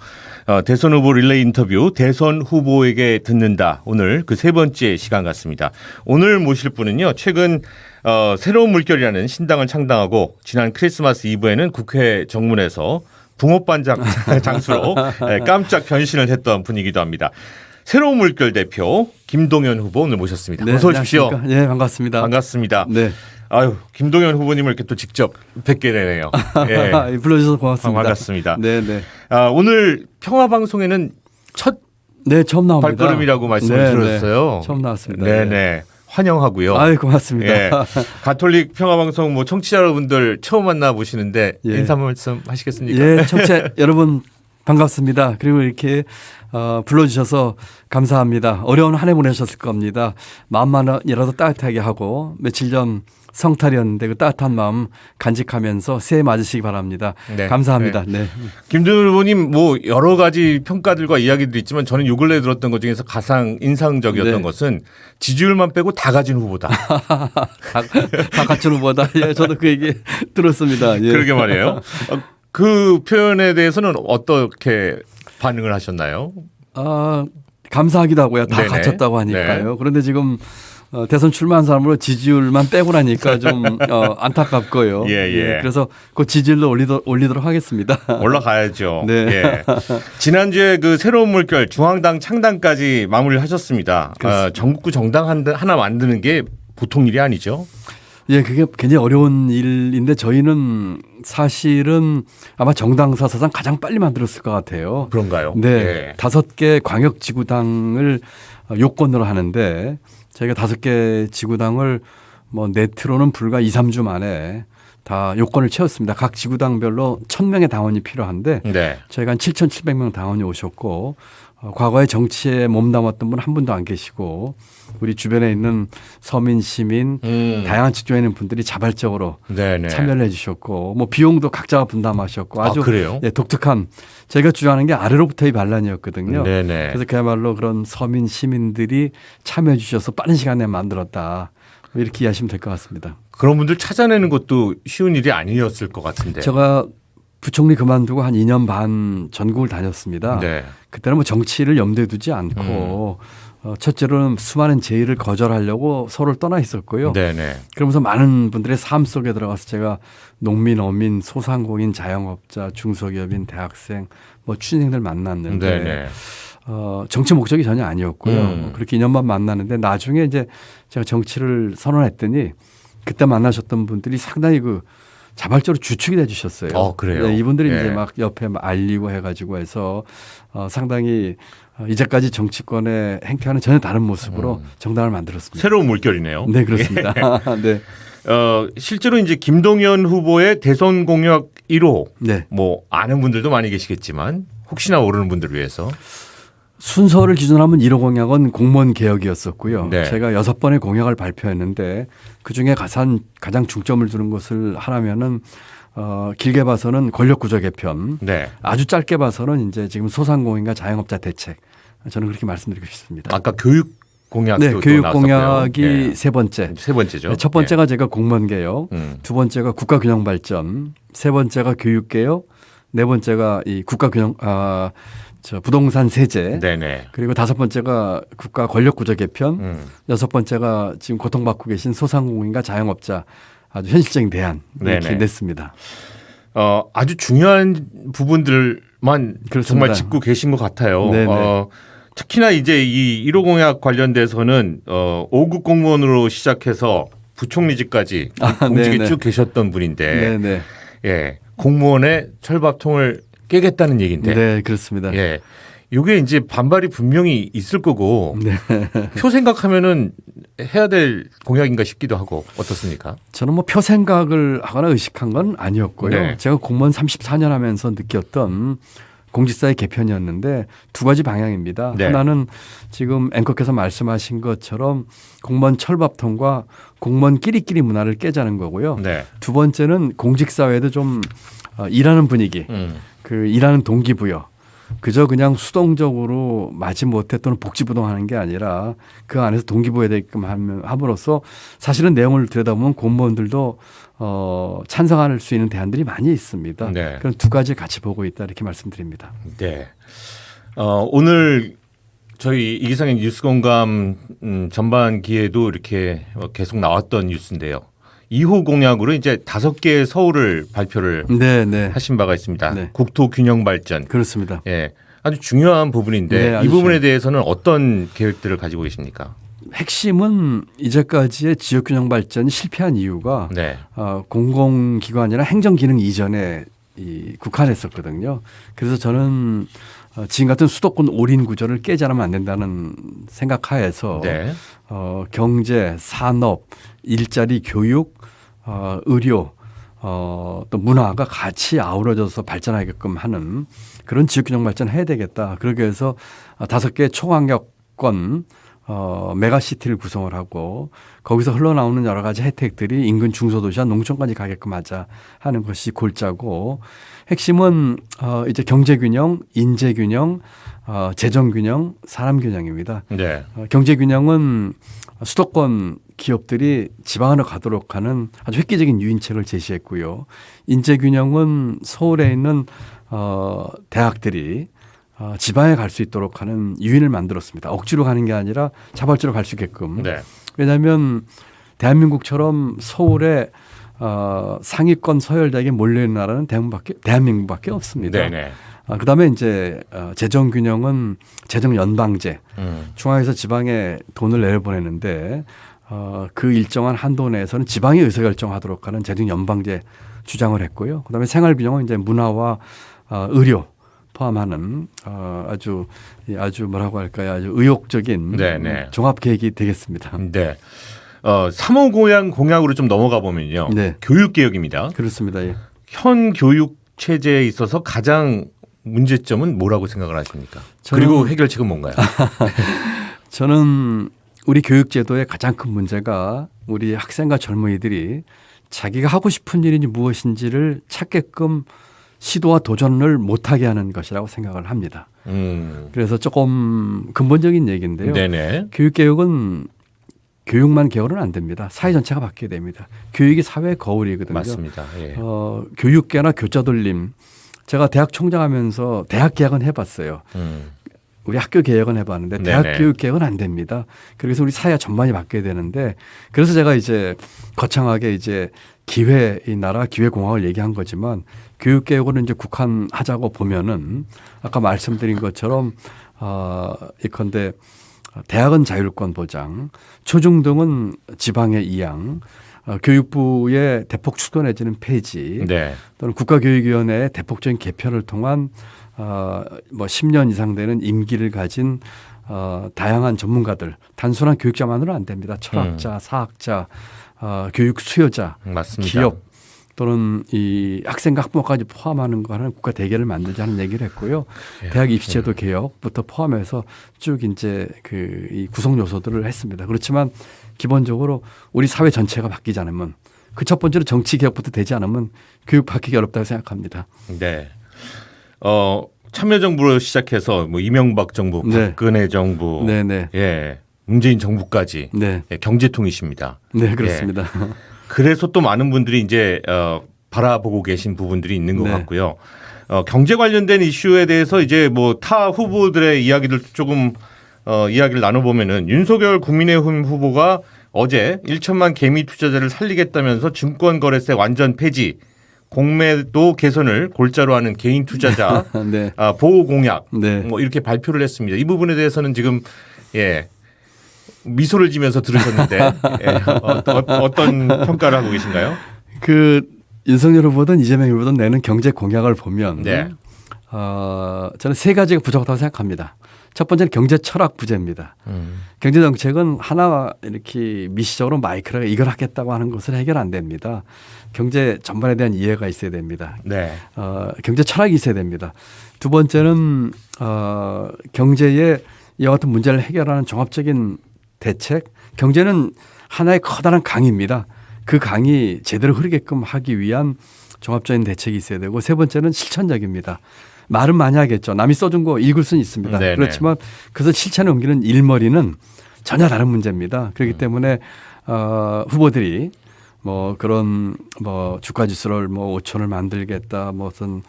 대선 후보 릴레이 인터뷰 대선 후보에게 듣는다. 오늘 그 세 번째 시간 같습니다. 오늘 모실 분은요. 최근 새로운 물결이라는 신당을 창당하고 지난 크리스마스 이브에는 국회 정문에서 붕어반 장수로 깜짝 변신을 했던 분이기도 합니다. 새로운 물결 대표 김동연 후보 오늘 모셨습니다. 네, 어서 오십시오. 네, 반갑습니다. 반갑습니다. 네. 아유, 김동연 후보님을 이렇게 또 직접 뵙게 되네요. 예. 불러주셔서 고맙습니다. 반갑습니다. 네, 네. 오늘 평화 방송에는 첫 처음 나옵니다. 발걸음이라고 말씀을 드렸어요. 네. 처음 나왔습니다. 네, 네. 환영하고요. 아유, 고맙습니다. 예. 가톨릭 평화방송 뭐 청취자 여러분들 처음 만나 보시는데 예. 인사 말씀 하시겠습니까? 예, 청취자 여러분 반갑습니다. 그리고 이렇게 불러주셔서 감사합니다. 어려운 한 해 보내셨을 겁니다. 마음만이라도 따뜻하게 하고 며칠 전 성탈이었는데 그 따뜻한 마음 간직하면서 새해 맞으시기 바랍니다. 네. 감사합니다. 네. 김동연 후보님 뭐 여러 가지 평가들과 이야기들이 있지만 저는 요 근래 들었던 것 중에서 가장 인상적이었던 네. 것은 지지율만 빼고 다 가진 후보다. 다 갖춘 후보다. 예, 저도 그 얘기 들었습니다. 예. 그러게 말이에요. 그 표현에 대해서는 어떻게 반응을 하셨나요? 감사하기도 하고요. 다 네네. 갖췄다고 하니까요. 네. 그런데 지금 대선 출마한 사람으로 지지율만 빼고 나니까 좀 안타깝고요. 예. 그래서 그 지지율도 올리도록 하겠습니다. 올라가야죠. 네. 예. 지난주에 그 새로운 물결 중앙당 창당까지 마무리를 하셨습니다. 전국구 정당 하나 만드는 게 보통 일이 아니죠. 예, 그게 굉장히 어려운 일인데 저희는 사실은 아마 정당 사사상 가장 빨리 만들었을 것 같아요. 그런가요? 네. 예. 5개 광역지구당을 요건으로 하는데 저희가 5개 지구당을 뭐 네트로는 불과 2, 3주 만에 다 요건을 채웠습니다. 각 지구당별로 1,000명의 당원이 필요한데 네. 저희가 한 7,700명 당원이 오셨고 과거에 정치에 몸담았던 분 한 분도 안 계시고 우리 주변에 있는 서민, 시민 다양한 직종에 있는 분들이 자발적으로 네네. 참여를 해 주셨고 뭐 비용도 각자가 분담하셨고 아주 그래요? 예, 독특한 저희가 주장하는 게 아래로부터의 반란이었거든요. 네네. 그래서 그야말로 그런 서민, 시민들이 참여해 주셔서 빠른 시간에 만들었다. 이렇게 이해하시면 될 것 같습니다. 그런 분들 찾아내는 것도 쉬운 일이 아니었을 것 같은데. 제가 부총리 그만두고 한 2년 반 전국을 다녔습니다. 네. 그때는 뭐 정치를 염두에 두지 않고 첫째로는 수많은 제의를 거절하려고 서로를 떠나 있었고요. 네네. 그러면서 많은 분들의 삶 속에 들어가서 제가 농민, 어민, 소상공인, 자영업자, 중소기업인, 대학생, 뭐 취준생들 만났는데 네네. 정치 목적이 전혀 아니었고요. 그렇게 2년 반 만났는데 나중에 이제 제가 정치를 선언했더니 그때 만나셨던 분들이 상당히 그 자발적으로 주축이 돼 주셨어요. 그래요? 네, 이분들이 예. 이제 막 옆에 알리고 해가지고 해서 상당히 이제까지 정치권에 행태와는 전혀 다른 모습으로 정당을 만들었습니다. 새로운 물결이네요. 네, 그렇습니다. 네. 실제로 이제 김동연 후보의 대선 공약 1호 네. 뭐 아는 분들도 많이 계시겠지만 혹시나 모르는 분들을 위해서 순서를 기준으로 하면 1호 공약은 공무원 개혁이었었고요. 네. 제가 6번의 공약을 발표했는데 그중에 가장 중점을 두는 것을 하라면은 길게 봐서는 권력구조 개편, 네. 아주 짧게 봐서는 이제 지금 소상공인과 자영업자 대책. 저는 그렇게 말씀드리고 싶습니다. 아까 교육 공약도 네, 또 교육 나왔었고요. 공약이 네. 세 번째. 세 번째죠. 네, 첫 번째가 제가 공무원 개혁, 두 번째가 국가 균형 발전, 세 번째가 교육 개혁, 네 번째가 이 국가 균형 부동산 세제, 네네. 그리고 다섯 번째가 국가 권력 구조 개편, 여섯 번째가 지금 고통받고 계신 소상공인과 자영업자 아주 현실적인 대안 이렇게 네네. 냈습니다. 아주 중요한 부분들만 그렇습니다. 정말 짚고 계신 것 같아요. 네네. 특히나 이제 이 1호 공약 관련돼서는 5급 공무원으로 시작해서 부총리직까지 공직에 네네. 쭉 계셨던 분인데, 네네. 예, 공무원의 철밥통을 깨겠다는 얘기인데, 네, 그렇습니다. 예, 이게 이제 반발이 분명히 있을 거고, 네. 표 생각하면은 해야 될 공약인가 싶기도 하고 어떻습니까? 저는 뭐 표 생각을 하거나 의식한 건 아니었고요. 네. 제가 공무원 34년 하면서 느꼈던 공직사의 개편이었는데 두 가지 방향입니다. 네. 하나는 지금 앵커께서 말씀하신 것처럼 공무원 철밥통과 공무원 끼리끼리 문화를 깨자는 거고요. 네. 두 번째는 공직사회도 좀 일하는 분위기, 그 일하는 동기부여, 그저 그냥 수동적으로 마지못해 또는 복지부동하는 게 아니라 그 안에서 동기부여되게끔 함으로써 사실은 내용을 들여다보면 공무원들도 찬성할 수 있는 대안들이 많이 있습니다. 네. 그런 두 가지 같이 보고 있다 이렇게 말씀드립니다. 네. 오늘 저희 이기상의 뉴스 공감 전반 기에도 이렇게 계속 나왔던 뉴스인데요. 2호 공약으로 이제 5개의 서울을 발표를 하신 바가 있습니다. 네. 국토 균형 발전. 그렇습니다. 예. 아주 중요한 부분인데 네, 이 부분에 대해서는 어떤 계획들을 가지고 계십니까? 핵심은 이제까지의 지역균형 발전이 실패한 이유가 네. 공공기관이나 행정기능 이전에 국한했었거든요. 그래서 저는 지금 같은 수도권 올인 구조를 깨지 않으면 안 된다는 생각하에서 네. 경제, 산업, 일자리, 교육, 의료, 또 문화가 같이 아우러져서 발전하게끔 하는 그런 지역균형 발전을 해야 되겠다. 그러기 위해서 5개 초강력권 메가시티를 구성을 하고 거기서 흘러나오는 여러 가지 혜택들이 인근 중소도시와 농촌까지 가게끔 하자 하는 것이 골자고 핵심은 이제 경제균형, 인재균형, 재정균형, 사람균형입니다. 네. 경제균형은 수도권 기업들이 지방으로 가도록 하는 아주 획기적인 유인책을 제시했고요. 인재균형은 서울에 있는 대학들이 지방에 갈 수 있도록 하는 유인을 만들었습니다. 억지로 가는 게 아니라 자발적으로 갈 수 있게끔. 네. 왜냐하면 대한민국처럼 서울에 상위권 서열대학에 몰려있는 나라는 대한민국밖에 없습니다. 네네. 그다음에 이제 재정균형은 재정연방제. 중앙에서 지방에 돈을 내려보내는데 그 일정한 한도 내에서는 지방이 의사결정하도록 하는 재정연방제 주장을 했고요. 그다음에 생활균형은 이제 문화와 의료 포함하는 아주 뭐라고 할까요? 아주 의욕적인 네네. 종합 계획이 되겠습니다. 네. 3호 공약으로 좀 넘어가 보면요. 네. 교육 개혁입니다. 그렇습니다. 예. 현 교육 체제에 있어서 가장 문제점은 뭐라고 생각을 하십니까? 그리고 해결책은 뭔가요? 저는 우리 교육제도의 가장 큰 문제가 우리 학생과 젊은이들이 자기가 하고 싶은 일이 무엇인지를 찾게끔 시도와 도전을 못하게 하는 것이라고 생각을 합니다. 그래서 조금 근본적인 얘기인데요. 네네. 교육개혁은 교육만 개혁은 안 됩니다. 사회 전체가 바뀌어야 됩니다. 교육이 사회의 거울이거든요. 맞습니다. 예. 교육계나 교자돌림. 제가 대학 총장하면서 대학 개혁은 해봤어요. 우리 학교 개혁은 해봤는데 대학 네네. 교육 개혁은 안 됩니다. 그래서 우리 사회가 전반이 바뀌어야 되는데 그래서 제가 이제 거창하게 이제 이 나라 기회공학을 얘기한 거지만 교육 개혁을 이제 국한하자고 보면은 아까 말씀드린 것처럼 예컨대 대학은 자율권 보장, 초중등은 지방의 이양, 교육부의 대폭 축소 내지는 폐지, 네. 또는 국가교육위원회의 대폭적인 개편을 통한 뭐 10년 이상 되는 임기를 가진 다양한 전문가들, 단순한 교육자만으로는 안 됩니다. 철학자, 사학자, 교육 수요자, 맞습니다. 기업 또는 이 학생과 학부모까지 포함하는 거는 국가 대계를 만들자는 얘기를 했고요. 대학 입시제도 개혁부터 포함해서 쭉 이제 이 구성 요소들을 했습니다. 그렇지만 기본적으로 우리 사회 전체가 바뀌지 않으면 그 첫 번째로 정치 개혁부터 되지 않으면 교육 바뀌기 어렵다고 생각합니다. 네. 참여정부로 시작해서 뭐 이명박 정부, 박근혜 정부, 예, 문재인 정부까지 경제통이십니다. 네, 그렇습니다. 예. 그래서 또 많은 분들이 이제 바라보고 계신 부분들이 있는 것 같고요. 경제 관련된 이슈에 대해서 이제 뭐 타 후보들의 이야기들 조금 이야기를 나눠보면은 윤석열 국민의힘 후보가 어제 1천만 개미 투자자를 살리겠다면서 증권거래세 완전 폐지, 공매도 개선을 골자로 하는 개인 투자자 보호 공약 뭐 이렇게 발표를 했습니다. 이 부분에 대해서는 지금 미소를 지면서 들으셨는데 어떤 평가를 하고 계신가요? 그 윤석열 후보든 이재명 후보든 내는 경제 공약을 보면 저는 세 가지가 부족하다고 생각합니다. 첫 번째는 경제 철학 부재입니다. 경제 정책은 하나 이렇게 미시적으로 마이크로가 이걸 하겠다고 하는 것은 해결 안 됩니다. 경제 전반에 대한 이해가 있어야 됩니다. 경제 철학이 있어야 됩니다. 두 번째는 경제의 이와 같은 문제를 해결하는 종합적인 대책. 경제는 하나의 커다란 강입니다. 그 강이 제대로 흐르게끔 하기 위한 종합적인 대책이 있어야 되고 세 번째는 실천적입니다. 말은 많이 하겠죠. 남이 써준 거 읽을 수는 있습니다. 네네. 그렇지만 그것을 실천에 옮기는 일머리는 전혀 다른 문제입니다. 그렇기 때문에 후보들이 뭐 그런 뭐 주가지수를 뭐 5천을 만들겠다, 무슨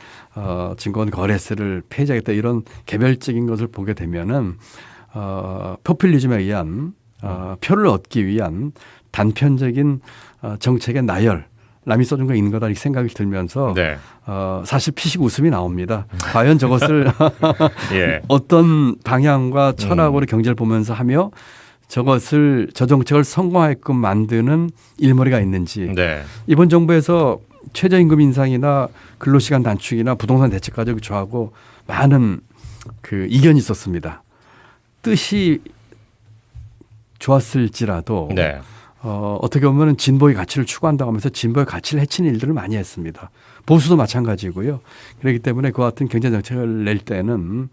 증권 거래세를 폐지하겠다 이런 개별적인 것을 보게 되면은 포퓰리즘에 의한 표를 얻기 위한 단편적인 정책의 나열, 남이 써준 거 있는 거다 이 생각이 들면서 네. 사실 피식 웃음이 나옵니다. 과연 저것을 예. 어떤 방향과 철학으로 경제를 보면서 하며 저 정책을 성공하게끔 만드는 일머리가 있는지. 네. 이번 정부에서 최저임금 인상이나 근로시간 단축이나 부동산 대책 가지고 저하고 많은 그 이견이 있었습니다. 뜻이 좋았을지라도 네. 어떻게 보면 진보의 가치를 추구한다고 하면서 진보의 가치를 해치는 일들을 많이 했습니다. 보수도 마찬가지고요. 그렇기 때문에 그와 같은 경제 정책을 낼 때는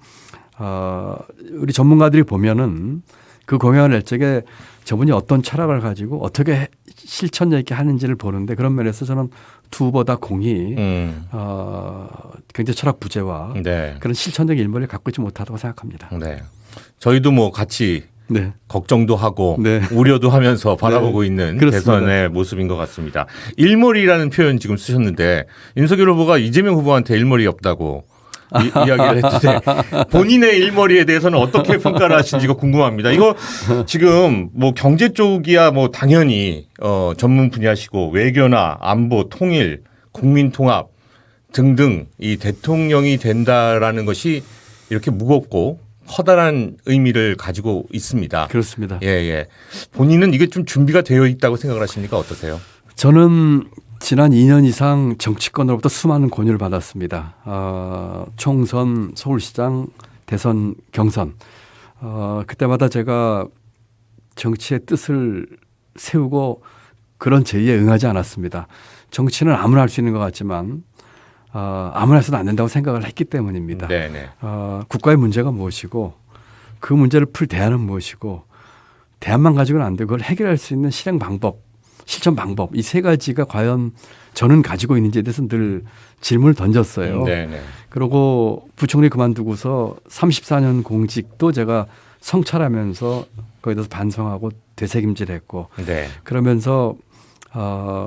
우리 전문가들이 보면은 그 공약을 낼 적에 저분이 어떤 철학을 가지고 어떻게 실천력 있게 하는지를 보는데 그런 면에서 저는 두 후보다 공히 경제 철학 부재와 네. 그런 실천적 일머리를 갖고 있지 못하다고 생각합니다. 네. 저희도 뭐 같이 네. 걱정도 하고 네. 우려도 하면서 바라보고 있는 그렇습니다. 대선의 모습인 것 같습니다. 일머리라는 표현 지금 쓰셨는데 윤석열 후보가 이재명 후보한테 일머리 없다고 이야기를 했는데 본인의 일머리에 대해서는 어떻게 평가를 하시는지가 궁금합니다. 이거 지금 뭐 경제 쪽이야 뭐 당연히 전문 분야시고 외교나 안보, 통일, 국민 통합 등등 이 대통령이 된다라는 것이 이렇게 무겁고 커다란 의미를 가지고 있습니다. 그렇습니다. 예, 예. 본인은 이게 좀 준비가 되어 있다고 생각을 하십니까? 어떠세요? 저는 지난 2년 이상 정치권으로부터 수많은 권유를 받았습니다. 총선, 서울시장, 대선, 경선. 그때마다 제가 정치의 뜻을 세우고 그런 제의에 응하지 않았습니다. 정치는 아무나 할 수 있는 것 같지만 아무나 해서는 안 된다고 생각을 했기 때문입니다. 네네. 국가의 문제가 무엇이고 그 문제를 풀 대안은 무엇이고 대안만 가지고는 안 되고 그걸 해결할 수 있는 실행 방법, 실천 방법 이 세 가지가 과연 저는 가지고 있는지에 대해서 늘 질문을 던졌어요. 네네. 그리고 부총리 그만두고서 34년 공직도 제가 성찰하면서 거기에 대해서 반성하고 되새김질했고 네. 그러면서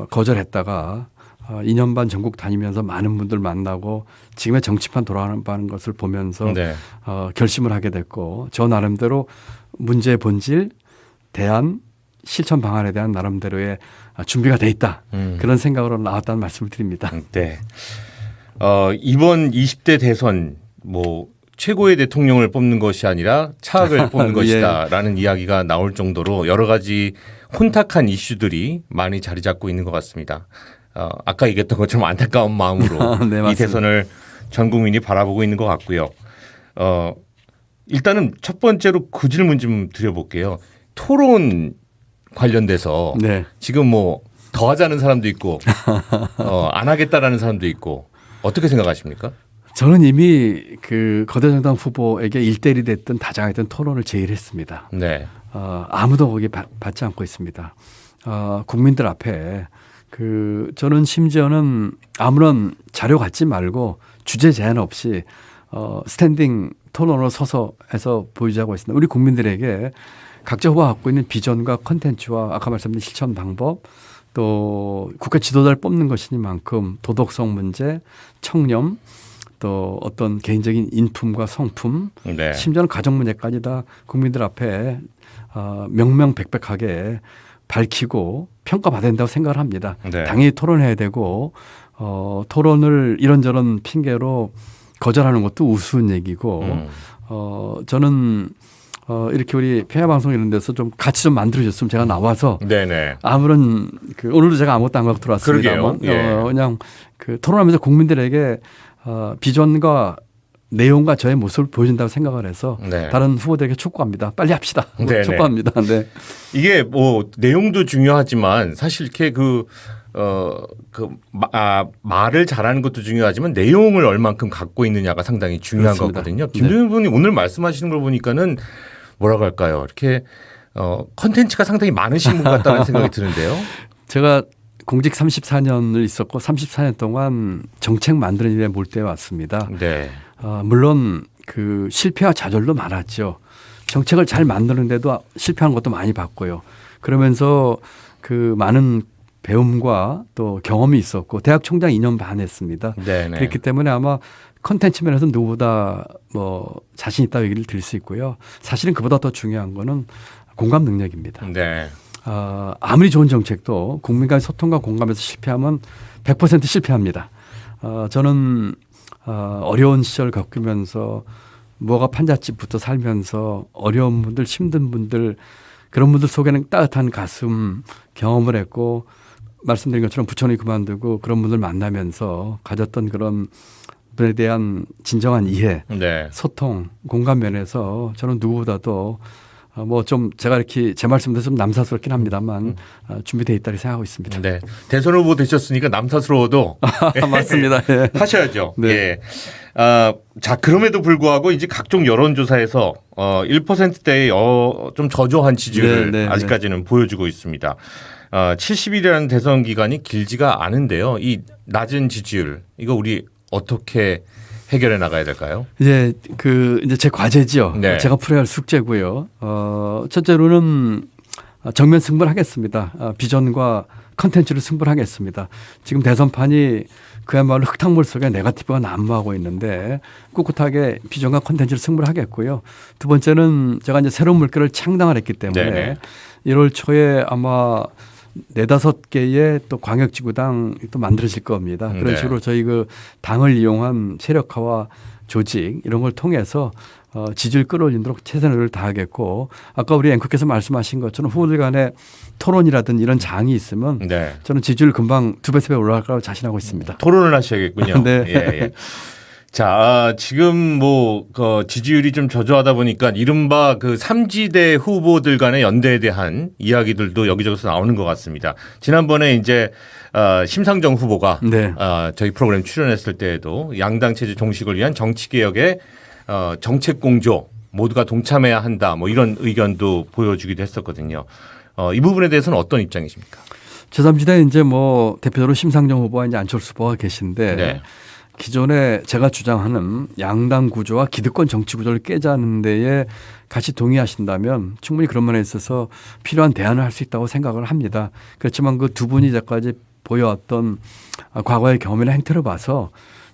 거절했다가 2년 반 전국 다니면서 많은 분들 만나고 지금의 정치판 돌아가는 것을 보면서 네. 결심을 하게 됐고 저 나름대로 문제의 본질, 대안, 실천 방안에 대한 나름대로의 준비가 돼 있다. 그런 생각으로 나왔다는 말씀을 드립니다. 네. 이번 20대 대선 뭐 최고의 대통령을 뽑는 것이 아니라 차악을 뽑는 것이다라는 이야기가 나올 정도로 여러 가지 혼탁한 이슈들이 많이 자리 잡고 있는 것 같습니다. 아까 얘기했던 것처럼 안타까운 마음으로 네, 이 대선을 전 국민이 바라보고 있는 것 같고요. 일단은 첫 번째로 그 질문 좀 드려볼게요. 토론 관련돼서 네. 지금 뭐 더 하자는 사람도 있고 안 하겠다라는 사람도 있고 어떻게 생각하십니까? 저는 이미 그 거대정당 후보에게 1대1이 됐든 다장했든 토론을 제의했습니다. 네. 아무도 거기 받지 않고 있습니다. 국민들 앞에 저는 심지어는 아무런 자료 갖지 말고 주제 제한 없이 스탠딩 토론으로 서서 해서 보유자고 있습니다. 우리 국민들에게 각자 후보가 갖고 있는 비전과 컨텐츠와 아까 말씀드린 실천 방법 또 국가 지도자를 뽑는 것이니만큼 도덕성 문제, 청렴 또 어떤 개인적인 인품과 성품 네. 심지어는 가정 문제까지 다 국민들 앞에 명명백백하게 밝히고 평가받아야 된다고 생각을 합니다. 네. 당연히 토론해야 되고 토론을 이런저런 핑계로 거절하는 것도 우스운 얘기고 저는 이렇게 우리 평야방송 이런 데서 좀 같이 좀 만들어줬으면 제가 나와서 네네. 아무런 오늘도 제가 아무것도 안 갖고 들어왔습니다만 그냥 토론하면서 국민들에게 비전과 내용과 저의 모습을 보여준다고 생각을 해서 네. 다른 후보들에게 촉구합니다. 빨리 합시다. 네네. 촉구합니다. 네. 이게 뭐 내용도 중요하지만 사실 이렇게 말을 잘하는 것도 중요하지만 내용을 얼만큼 갖고 있느냐가 상당히 중요한 그렇습니다. 거거든요. 김동연 분이 오늘 말씀하시는 걸 보니까는 뭐라고 할까요? 이렇게 컨텐츠가 상당히 많으신 분 같다는 생각이 드는데요. 제가 공직 34년을 있었고 34년 동안 정책 만드는 일에 몰두해 왔습니다. 네. 물론 그 실패와 좌절도 많았죠. 정책을 잘 만드는데도 실패한 것도 많이 봤고요. 그러면서 그 많은 배움과 또 경험이 있었고 대학 총장 2년 반 했습니다. 네네. 그렇기 때문에 아마 컨텐츠 면에서 누구보다 뭐 자신 있다고 얘기를 드릴 수 있고요. 사실은 그보다 더 중요한 거는 공감 능력입니다. 네. 아무리 좋은 정책도 국민 간의 소통과 공감에서 실패하면 100% 실패합니다. 저는 어려운 시절 겪으면서 뭐가 판잣집부터 살면서 어려운 분들, 힘든 분들 그런 분들 속에는 따뜻한 가슴 경험을 했고 말씀드린 것처럼 부천이 그만두고 그런 분들 만나면서 가졌던 그런 분에 대한 진정한 이해, 네. 소통, 공감 면에서 저는 누구보다도 뭐 좀 제가 이렇게 제 말씀도 좀 남사스럽긴 합니다만 준비되어 있다고 생각하고 있습니다. 네. 대선 후보 되셨으니까 남사스러워도 맞습니다. 네. 하셔야죠. 네. 예. 자, 그럼에도 불구하고 이제 각종 여론조사에서 1%대의 좀 저조한 지지율을 네, 네, 아직까지는 보여주고 있습니다. 70일이라는 대선 기간이 길지가 않은데요. 이 낮은 지지율 이거 우리 어떻게 해결해 나가야 될까요? 이제 이제 제 과제지요. 네. 제가 풀어야 할 숙제고요. 첫째로는 정면 승부하겠습니다. 비전과 컨텐츠를 승부하겠습니다. 지금 대선판이 그야말로 흙탕물 속에 네거티브가 난무하고 있는데 꿋꿋하게 비전과 컨텐츠를 승부하겠고요. 두 번째는 제가 이제 새로운 물결을 창당을 했기 때문에 네네. 1월 초에 아마 4-5개의 또 광역지구당 또 만들어질 겁니다. 그런 네. 식으로 저희 그 당을 이용한 세력화와 조직 이런 걸 통해서 지지를 끌어올리도록 최선의 노력을 다하겠고 아까 우리 앵커께서 말씀하신 것처럼 후보들 간의 토론이라든 이런 장이 있으면 네. 저는 지지율 금방 2배, 3배 올라갈 거라고 자신하고 있습니다. 토론을 하셔야겠군요. 네. 예, 예. 자, 지금 지지율이 좀 저조하다 보니까 이른바 그 3지대 후보들 간의 연대에 대한 이야기들도 여기저기서 나오는 것 같습니다. 지난번에 이제 심상정 후보가 네. 저희 프로그램 출연했을 때에도 양당 체제 종식을 위한 정치개혁의 정책 공조 모두가 동참해야 한다 뭐 이런 의견도 보여주기도 했었거든요. 이 부분에 대해서는 어떤 입장이십니까? 제3지대 이제 뭐 대표적으로 심상정 후보와 이제 안철수 후보가 계신데 네. 기존에 제가 주장하는 양당 구조와 기득권 정치 구조를 깨자는 데에 같이 동의하신다면 충분히 그런 면에 있어서 필요한 대안을 할 수 있다고 생각을 합니다. 그렇지만 그 두 분이 이제까지 보여왔던 과거의 경험이나 행태를 봐서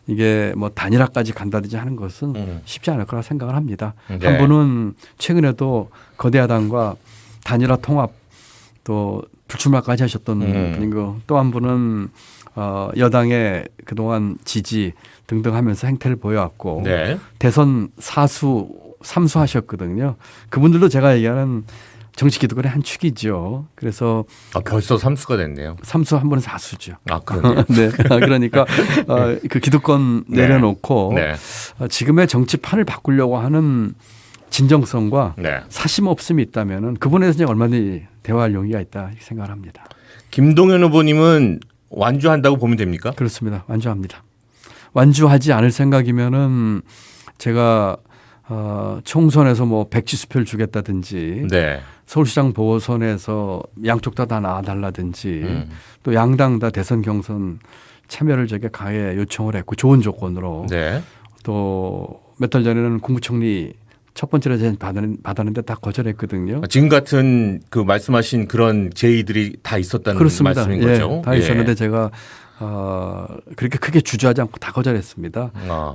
이게 뭐 단일화까지 간다든지 하는 것은 쉽지 않을 거라 생각을 합니다. 네. 한 분은 최근에도 거대 야당과 단일화 통합 또 불출마까지 하셨던 분이고 또 한 분은 여당의 그동안 지지 등등 하면서 행태를 보여왔고 네. 대선 4수 3수 하셨거든요. 그분들도 제가 얘기하는 정치 기득권의 한 축이죠. 그래서 벌써 3수가 됐네요. 3수 한 번은 4수죠. 아, 그러네요. 네. 그러니까 그 기득권 내려놓고 네. 지금의 정치판을 바꾸려고 하는 진정성과 네. 사심 없음이 있다면은 그분에 대해서 얼마든지 대화할 용의가 있다 이렇게 생각을 합니다. 김동연 후보님은 완주한다고 보면 됩니까? 그렇습니다. 완주합니다. 완주하지 않을 생각이면은 제가 총선에서 뭐 백지수표를 주겠다든지 네. 서울시장 보선에서 양쪽 다 나와달라든지 또 양당 다 대선 경선 참여를 저게 강하게 요청을 했고 좋은 조건으로 네. 또 몇 달 전에는 국무총리 첫 번째로 받았는데 다 거절했거든요. 지금 같은 그 말씀하신 그런 제의들이 다 있었다는 그렇습니다. 말씀인 예, 거죠? 다 있었는데 제가 그렇게 크게 주저하지 않고 다 거절했습니다.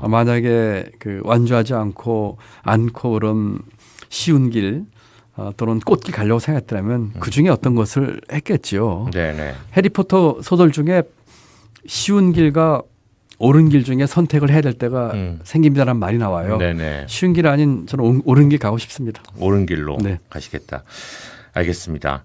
만약에 완주하지 않고 그런 쉬운 길 또는 꽃길 가려고 생각했다면 그 중에 어떤 것을 했겠지요. 네네. 해리포터 소설 중에 쉬운 길과 옳은 길 중에 선택을 해야 될 때가 생깁니다라는 말이 나와요. 네네. 쉬운 길 아닌 저는 옳은 길 가고 싶습니다. 옳은 길로 네. 가시겠다. 알겠습니다.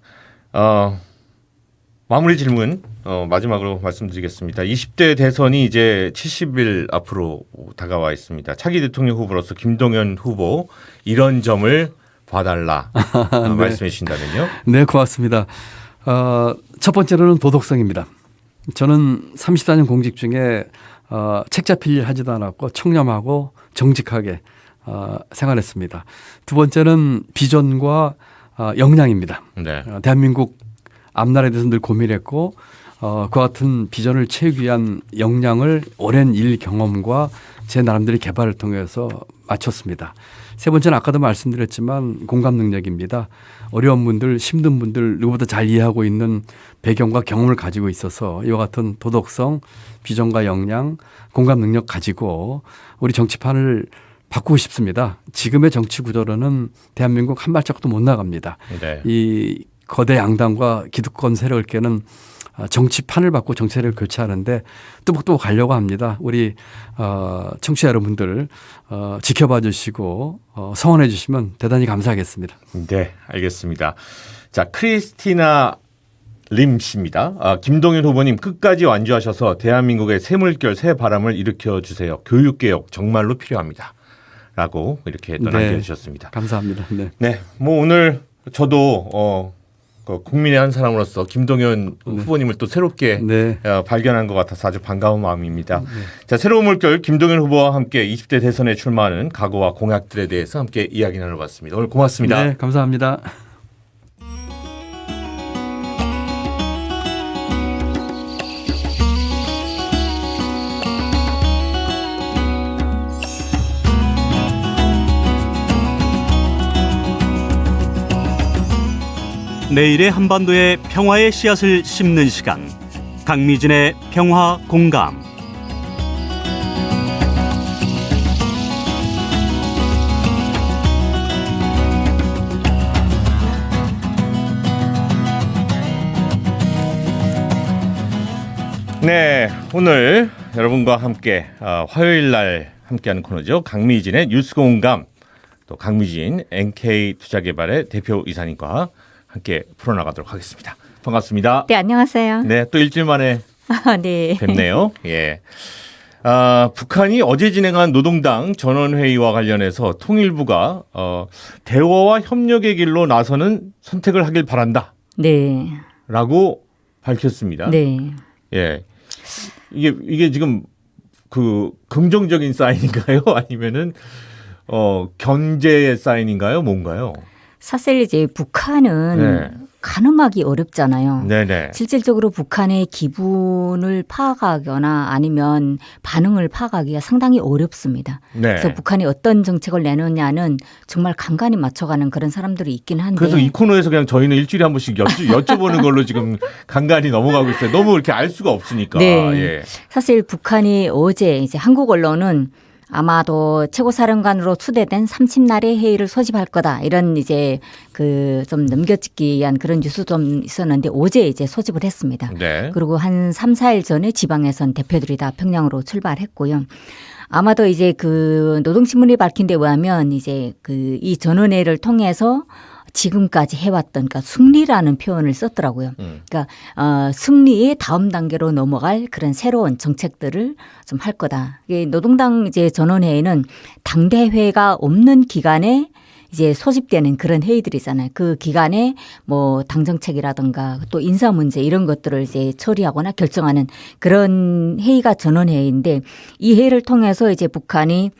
마무리 질문 마지막으로 말씀드리겠습니다. 20대 대선이 이제 70일 앞으로 다가와 있습니다. 차기 대통령 후보로서 김동연 후보 이런 점을 봐달라 네. 말씀해 주신다면요? 네, 고맙습니다. 첫 번째로는 도덕성입니다. 저는 34년 공직 중에 책 잡힐 일 하지도 않았고 청렴하고 정직하게 생활했습니다. 두 번째는 비전과 역량입니다. 네. 대한민국 앞날에 대해서 늘 고민했고 그와 같은 비전을 채우기 위한 역량을 오랜 일 경험과 제 나름대로 개발을 통해서 맞췄습니다. 세 번째는 아까도 말씀드렸지만 공감 능력입니다. 어려운 분들, 힘든 분들 누구보다 잘 이해하고 있는 배경과 경험을 가지고 있어서 이와 같은 도덕성, 비전과 역량, 공감 능력 가지고 우리 정치판을 바꾸고 싶습니다. 지금의 정치 구조로는 대한민국 한 발짝도 못 나갑니다. 네. 이 거대 양당과 기득권 세력을 깨는 정치판을 바꾸고 정체를 교체하는데 뚜벅뚜벅 가려고 합니다. 우리 청취자 여러분들 지켜봐 주시고 성원해 주시면 대단히 감사하겠습니다. 네, 알겠습니다. 자, 크리스티나 림 씨입니다. 김동연 후보님 끝까지 완주하셔서 대한민국의 새 물결, 새 바람을 일으켜 주세요. 교육개혁 정말로 필요합니다. 라고 이렇게 또 남겨주셨습니다. 감사합니다. 네. 네, 뭐 오늘 저도 국민의 한 사람으로서 김동연 후보님을 또 새롭게 발견한 것 같아서 아주 반가운 마음입니다. 자, 새로운 물결 김동연 후보와 함께 20대 대선에 출마하는 각오와 공약들에 대해서 함께 이야기 나눠봤습니다. 오늘 고맙습니다. 네, 감사합니다. 내일의 한반도의 평화의 씨앗을 심는 시간, 강미진의 평화 공감. 네, 오늘 여러분과 함께 화요일 날 함께하는 코너죠. 강미진의 뉴스 공감, 또 강미진 NK투자개발의 대표 이사님과 함께 풀어나가도록 하겠습니다. 반갑습니다. 네, 안녕하세요. 네, 또 일주일 만에 네. 뵙네요. 예. 북한이 어제 진행한 노동당 전원회의와 관련해서 통일부가 대화와 협력의 길로 나서는 선택을 하길 바란다. 네. 라고 밝혔습니다. 네. 예. 이게 지금 그 긍정적인 사인인가요? 아니면은 견제의 사인인가요? 뭔가요? 사실 이제 북한은 가늠하기 어렵잖아요. 네네. 실질적으로 북한의 기분을 파악하거나 아니면 반응을 파악하기가 상당히 어렵습니다. 네. 그래서 북한이 어떤 정책을 내놓냐는 정말 간간히 맞춰가는 그런 사람들이 있긴 한데. 그래서 이 코너에서 그냥 저희는 일주일에 한 번씩 여쭤보는 걸로 지금 간간히 넘어가고 있어요. 너무 이렇게 알 수가 없으니까. 네. 예. 사실 북한이 어제 이제 한국 언론은 아마도 최고사령관으로 추대된 30날의 회의를 소집할 거다. 이런 이제 그 좀 넘겨찍기 위한 그런 뉴스 좀 있었는데 어제 이제 소집을 했습니다. 네. 그리고 한 3, 4일 전에 지방에선 대표들이 다 평양으로 출발했고요. 아마도 이제 그 노동신문이 밝힌 데 의하면 이제 그 이 전원회의를 통해서 지금까지 해왔던 그러니까 승리라는 표현을 썼더라고요. 그러니까 승리의 다음 단계로 넘어갈 그런 새로운 정책들을 좀 할 거다. 이게 노동당 이제 전원회의는 당대회가 없는 기간에 이제 소집되는 그런 회의들이잖아요. 그 기간에 뭐 당정책이라든가 또 인사 문제 이런 것들을 이제 처리하거나 결정하는 그런 회의가 전원회의인데 이 회의를 통해서 이제 북한이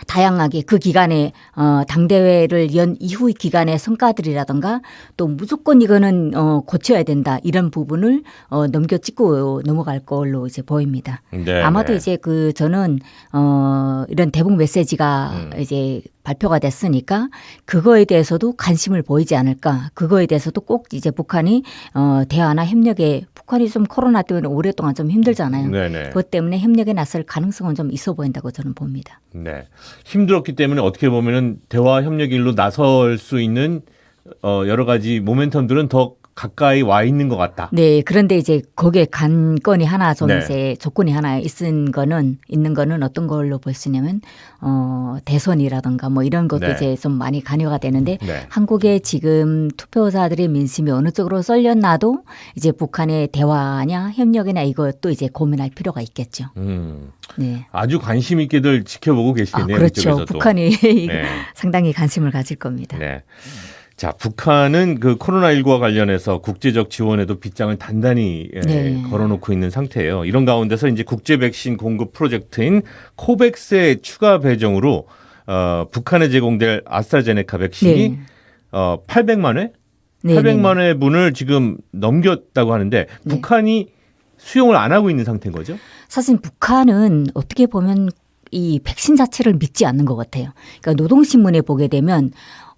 다양하게 그 기간에 당대회를 연 이후의 기간의 성과들이라든가 또 무조건 이거는 고쳐야 된다 이런 부분을 넘겨찍고 넘어갈 걸로 이제 보입니다. 네, 아마도 네. 이제 그 저는 이런 대북 메시지가 이제 발표가 됐으니까 그거에 대해서도 관심을 보이지 않을까. 그거에 대해서도 꼭 이제 북한이 대화나 협력에 북한이 좀 코로나 때문에 오랫동안 좀 힘들잖아요. 네네. 그것 때문에 협력에 나설 가능성은 좀 있어 보인다고 저는 봅니다. 네. 힘들었기 때문에 어떻게 보면은 대화 협력 일로 나설 수 있는 여러 가지 모멘텀들은 더 가까이 와 있는 것 같다. 네. 그런데 이제 거기에 관건이 하나 좀 네. 이제 조건이 하나 있는 거는 어떤 걸로 볼 수 있냐면 대선이라든가 뭐 이런 것도 네. 이제 좀 많이 관여가 되는데 네. 한국의 지금 투표자들의 민심이 어느 쪽으로 쏠렸나도 이제 북한의 대화냐 협력이나 이것도 이제 고민할 필요가 있겠죠. 네. 아주 관심 있게들 지켜보고 계시겠네요. 그렇죠. 이쪽에서도. 북한이 네. 상당히 관심을 가질 겁니다. 네. 자, 북한은 그 코로나19와 관련해서 국제적 지원에도 빗장을 단단히 네. 걸어놓고 있는 상태예요. 이런 가운데서 이제 국제 백신 공급 프로젝트인 코백스의 추가 배정으로 북한에 제공될 아스트라제네카 백신이 네. 800만 회 800만여 분을 지금 넘겼다고 하는데 북한이 수용을 안 하고 있는 상태인 거죠? 사실 북한은 어떻게 보면 이 백신 자체를 믿지 않는 것 같아요. 그러니까 노동신문에 보게 되면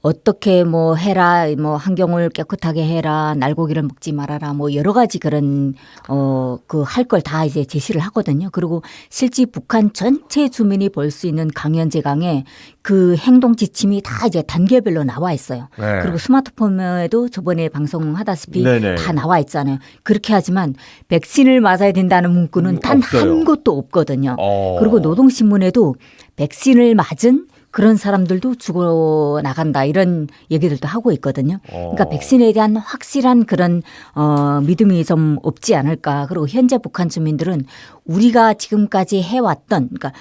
어떻게 뭐 해라, 뭐 환경을 깨끗하게 해라, 날고기를 먹지 말아라, 뭐 여러 가지 그런 그 할 걸 다 이제 제시를 하거든요. 그리고 실제 북한 전체 주민이 볼 수 있는 강연제강에 그 행동 지침이 다 이제 단계별로 나와 있어요. 네. 그리고 스마트폰에도 저번에 방송하다시피 네네. 다 나와 있잖아요. 그렇게 하지만 백신을 맞아야 된다는 문구는 단 한 곳도 없거든요. 그리고 노동신문에도 백신을 맞은 그런 사람들도 죽어 나간다 이런 얘기들도 하고 있거든요. 그러니까 백신에 대한 확실한 그런 믿음이 좀 없지 않을까. 그리고 현재 북한 주민들은 우리가 지금까지 해왔던 그러니까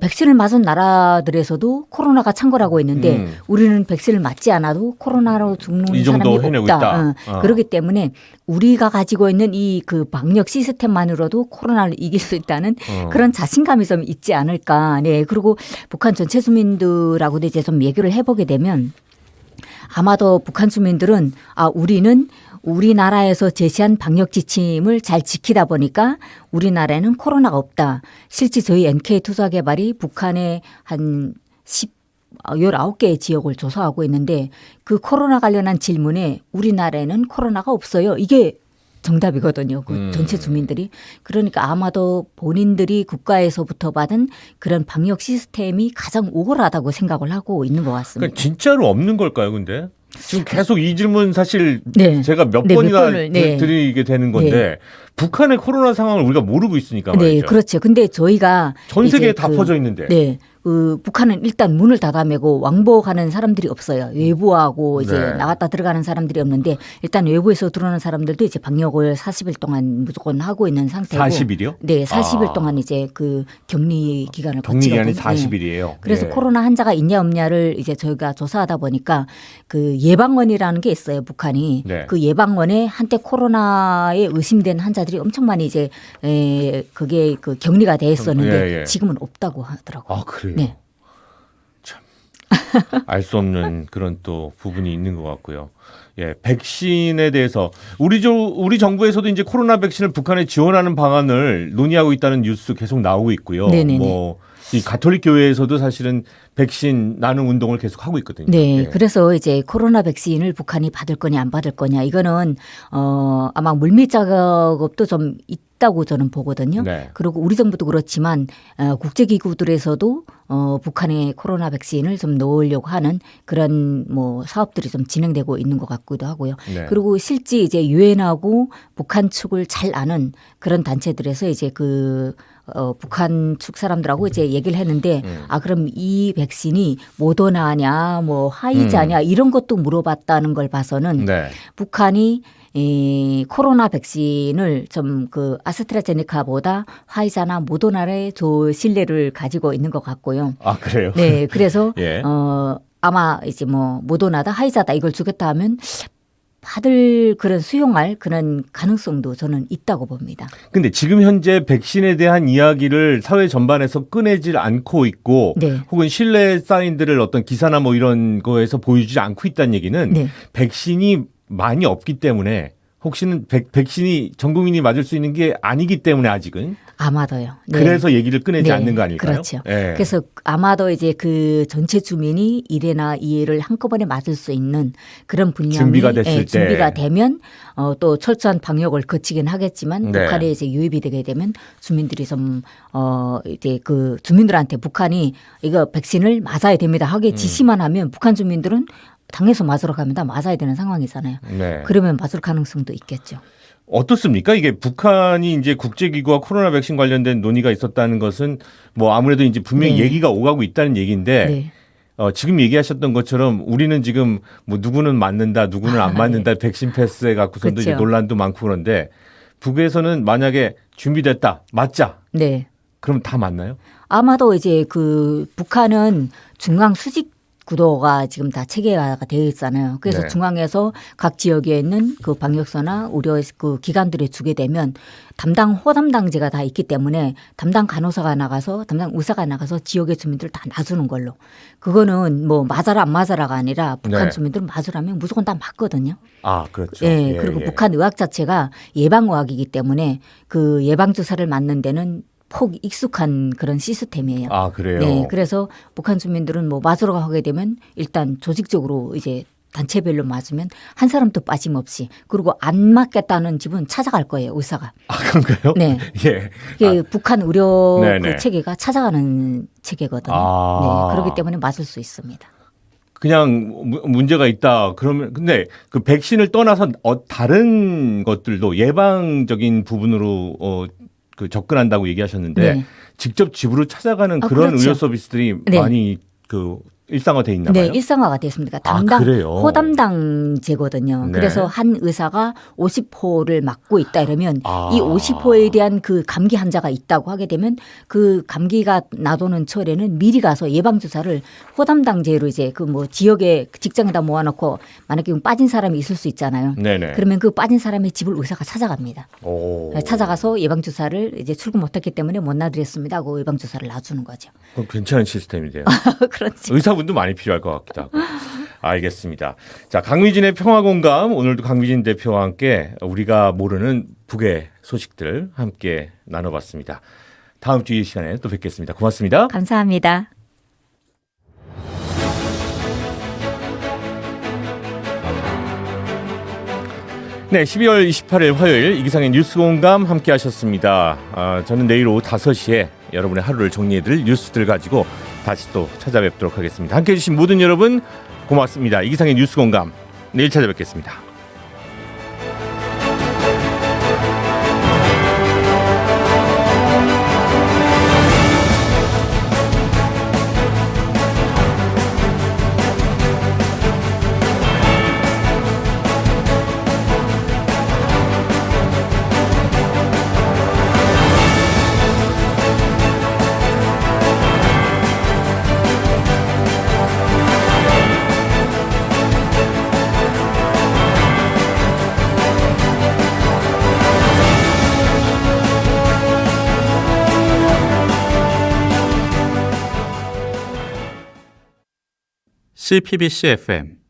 백신을 맞은 나라들에서도 코로나가 창궐하고 있는데 우리는 백신을 맞지 않아도 코로나로 죽는 이 정도 사람이 해내고 없다. 있다. 그렇기 때문에 우리가 가지고 있는 이 그 방역 시스템만으로도 코로나를 이길 수 있다는 그런 자신감이 좀 있지 않을까. 네. 그리고 북한 전체 주민들하고도 이제 좀 얘기를 해보게 되면 아마도 북한 주민들은 우리는 우리나라에서 제시한 방역 지침을 잘 지키다 보니까 우리나라에는 코로나가 없다. 실제 저희 NK투자개발이 북한의 한 19개의 지역을 조사하고 있는데 그 코로나 관련한 질문에 우리나라에는 코로나가 없어요. 이게 정답이거든요. 그 전체 주민들이. 그러니까 아마도 본인들이 국가에서부터 받은 그런 방역 시스템이 가장 우월하다고 생각을 하고 있는 것 같습니다. 그러니까 진짜로 없는 걸까요, 근데? 지금 계속 이 질문 사실 네. 제가 몇 네, 번이나 몇 번을, 네. 드리게 되는 건데 네. 북한의 코로나 상황을 우리가 모르고 있으니까 말이죠. 네, 그렇죠. 근데 저희가 전 세계에 이제 다 퍼져 있는데. 네. 그 북한은 일단 문을 닫아매고 왕복하는 사람들이 없어요. 외부하고 이제 네. 나갔다 들어가는 사람들이 없는데 일단 외부에서 들어오는 사람들도 이제 방역을 40일 동안 무조건 하고 있는 상태고. 40일이요? 네, 40일 동안 이제 그 격리 기간을 격리 기간이 거치거든요. 40일이에요. 그래서 예. 코로나 환자가 있냐 없냐를 이제 저희가 조사하다 보니까 그 예방원이라는 게 있어요. 북한이. 네. 그 예방원에 한때 코로나에 의심된 환자들이 엄청 많이 이제 그게 그 격리가 돼 있었는데 예. 지금은 없다고 하더라고요. 아, 그래요? 네. 알 수 없는 그런 또 부분이 있는 것 같고요. 예, 백신에 대해서 우리 정부에서도 이제 코로나 백신을 북한에 지원하는 방안을 논의하고 있다는 뉴스 계속 나오고 있고요. 네네네. 뭐 이 가톨릭 교회에서도 사실은 백신 나눔 운동을 계속 하고 있거든요. 네, 예. 그래서 이제 코로나 백신을 북한이 받을 거냐 안 받을 거냐 이거는 아마 물밑 작업도 좀 있다고 저는 보거든요. 네. 그리고 우리 정부도 그렇지만 국제기구들에서도 북한의 코로나 백신을 좀 넣으려고 하는 그런 뭐 사업들이 좀 진행되고 있는 것 같기도 하고요. 네. 그리고 실제 이제 유엔하고 북한 측을 잘 아는 그런 단체들에서 이제 북한 측 사람들하고 이제 얘기를 했는데 그럼 이 백신이 모더나냐 뭐 화이자냐 이런 것도 물어봤다는 걸 봐서는 네. 북한이 코로나 백신을 좀 그 아스트라제네카보다 화이자나 모더나에 더 신뢰를 가지고 있는 것 같고요. 아, 그래요? 네, 그래서 예. 아마 이제 뭐 모더나다 화이자다 이걸 주겠다 하면 받을 그런 수용할 그런 가능성도 저는 있다고 봅니다. 근데 지금 현재 백신에 대한 이야기를 사회 전반에서 꺼내질 않고 있고 네. 혹은 신뢰 사인들을 어떤 기사나 뭐 이런 거에서 보여주지 않고 있다는 얘기는 네. 백신이 많이 없기 때문에 혹시는 백신이 전 국민이 맞을 수 있는 게 아니기 때문에 아직은 아마도요. 네. 그래서 얘기를 꺼내지 네. 않는 거 아닐까요? 그렇죠. 예. 그래서 아마도 이제 그 전체 주민이 1회나 2회를 한꺼번에 맞을 수 있는 그런 분량이 준비가 됐을 때. 준비가 되면 또 철저한 방역을 거치긴 하겠지만 네. 북한에 이제 유입이 되게 되면 주민들이 좀 이제 그 주민들한테 북한이 이거 백신을 맞아야 됩니다 하게 지시만 하면 북한 주민들은 당에서 맞으러 가면 다 맞아야 되는 상황이잖아요. 네. 그러면 맞을 가능성도 있겠죠. 어떻습니까? 이게 북한이 이제 국제기구와 코로나 백신 관련된 논의가 있었다는 것은 뭐 아무래도 이제 분명히 네. 얘기가 오가고 있다는 얘기인데 네. 지금 얘기하셨던 것처럼 우리는 지금 뭐 누구는 맞는다, 누구는 안 맞는다, 백신 패스에 갖고서도 이제 그렇죠. 논란도 많고 그런데 북에서는 만약에 준비됐다, 맞자. 네. 그럼 다 맞나요? 아마도 이제 그 북한은 중앙 수직 구도가 지금 다 체계화가 되어 있잖아요. 그래서 네. 중앙에서 각 지역에 있는 그 방역소나 의료 그 기관들에 주게 되면 호담당제가 다 있기 때문에 담당 간호사가 나가서 담당 의사가 나가서 지역의 주민들 다 놔주는 걸로. 그거는 뭐 맞아라 안 맞아라가 아니라 북한 네. 주민들은 맞으라면 무조건 다 맞거든요. 아, 그렇죠. 예, 예, 그리고 예. 북한 의학 자체가 예방의학이기 때문에 그 예방주사를 맞는 데는 폭 익숙한 그런 시스템이에요. 아, 그래요? 네, 그래서 북한 주민들은 뭐 맞으러 가게 되면 일단 조직적으로 이제 단체별로 맞으면 한 사람도 빠짐없이 그리고 안 맞겠다는 집은 찾아갈 거예요, 의사가. 아, 그런가요? 네. 예. 이게 북한 의료 네네. 그 체계가 찾아가는 체계거든요. 아. 네, 그렇기 때문에 맞을 수 있습니다. 그냥 문제가 있다. 그러면 근데 그 백신을 떠나서 다른 것들도 예방적인 부분으로 그 접근한다고 얘기하셨는데 네. 직접 집으로 찾아가는 그런 그렇죠. 의료 서비스들이 네. 많이 그 일상화돼 있나 봐요. 네, 일상화가 됐습니다. 아, 그래요? 호담당제거든요. 네. 그래서 한 의사가 50호를 맡고 있다 이러면 아. 이 50호에 대한 그 감기 환자가 있다고 하게 되면 그 감기가 나도는 철에는 미리 가서 예방주사를 호담당제로 이제 그 뭐 지역에 직장에다 모아놓고 만약에 빠진 사람이 있을 수 있잖아요. 네네. 그러면 그 빠진 사람의 집을 의사가 찾아갑니다. 오. 찾아가서 예방주사를 이제 출근 못했기 때문에 못 놔드렸습니다 하고 예방주사를 놔주는 거죠. 그럼 괜찮은 시스템이네요. 그렇지. 의사분도 많이 필요할 것 같기도 하고. 알겠습니다. 자, 강미진의 평화공감, 오늘도 강미진 대표와 함께 우리가 모르는 북의 소식들 함께 나눠봤습니다. 다음 주 이 시간에 또 뵙겠습니다. 고맙습니다. 감사합니다. 네, 12월 28일 화요일 이기상의 뉴스공감 함께 하셨습니다. 저는 내일 오후 5시에 여러분의 하루를 정리해드릴 뉴스들 가지고 다시 또 찾아뵙도록 하겠습니다. 함께해 주신 모든 여러분 고맙습니다. 이기상의 뉴스공감 내일 찾아뵙겠습니다. CPBC FM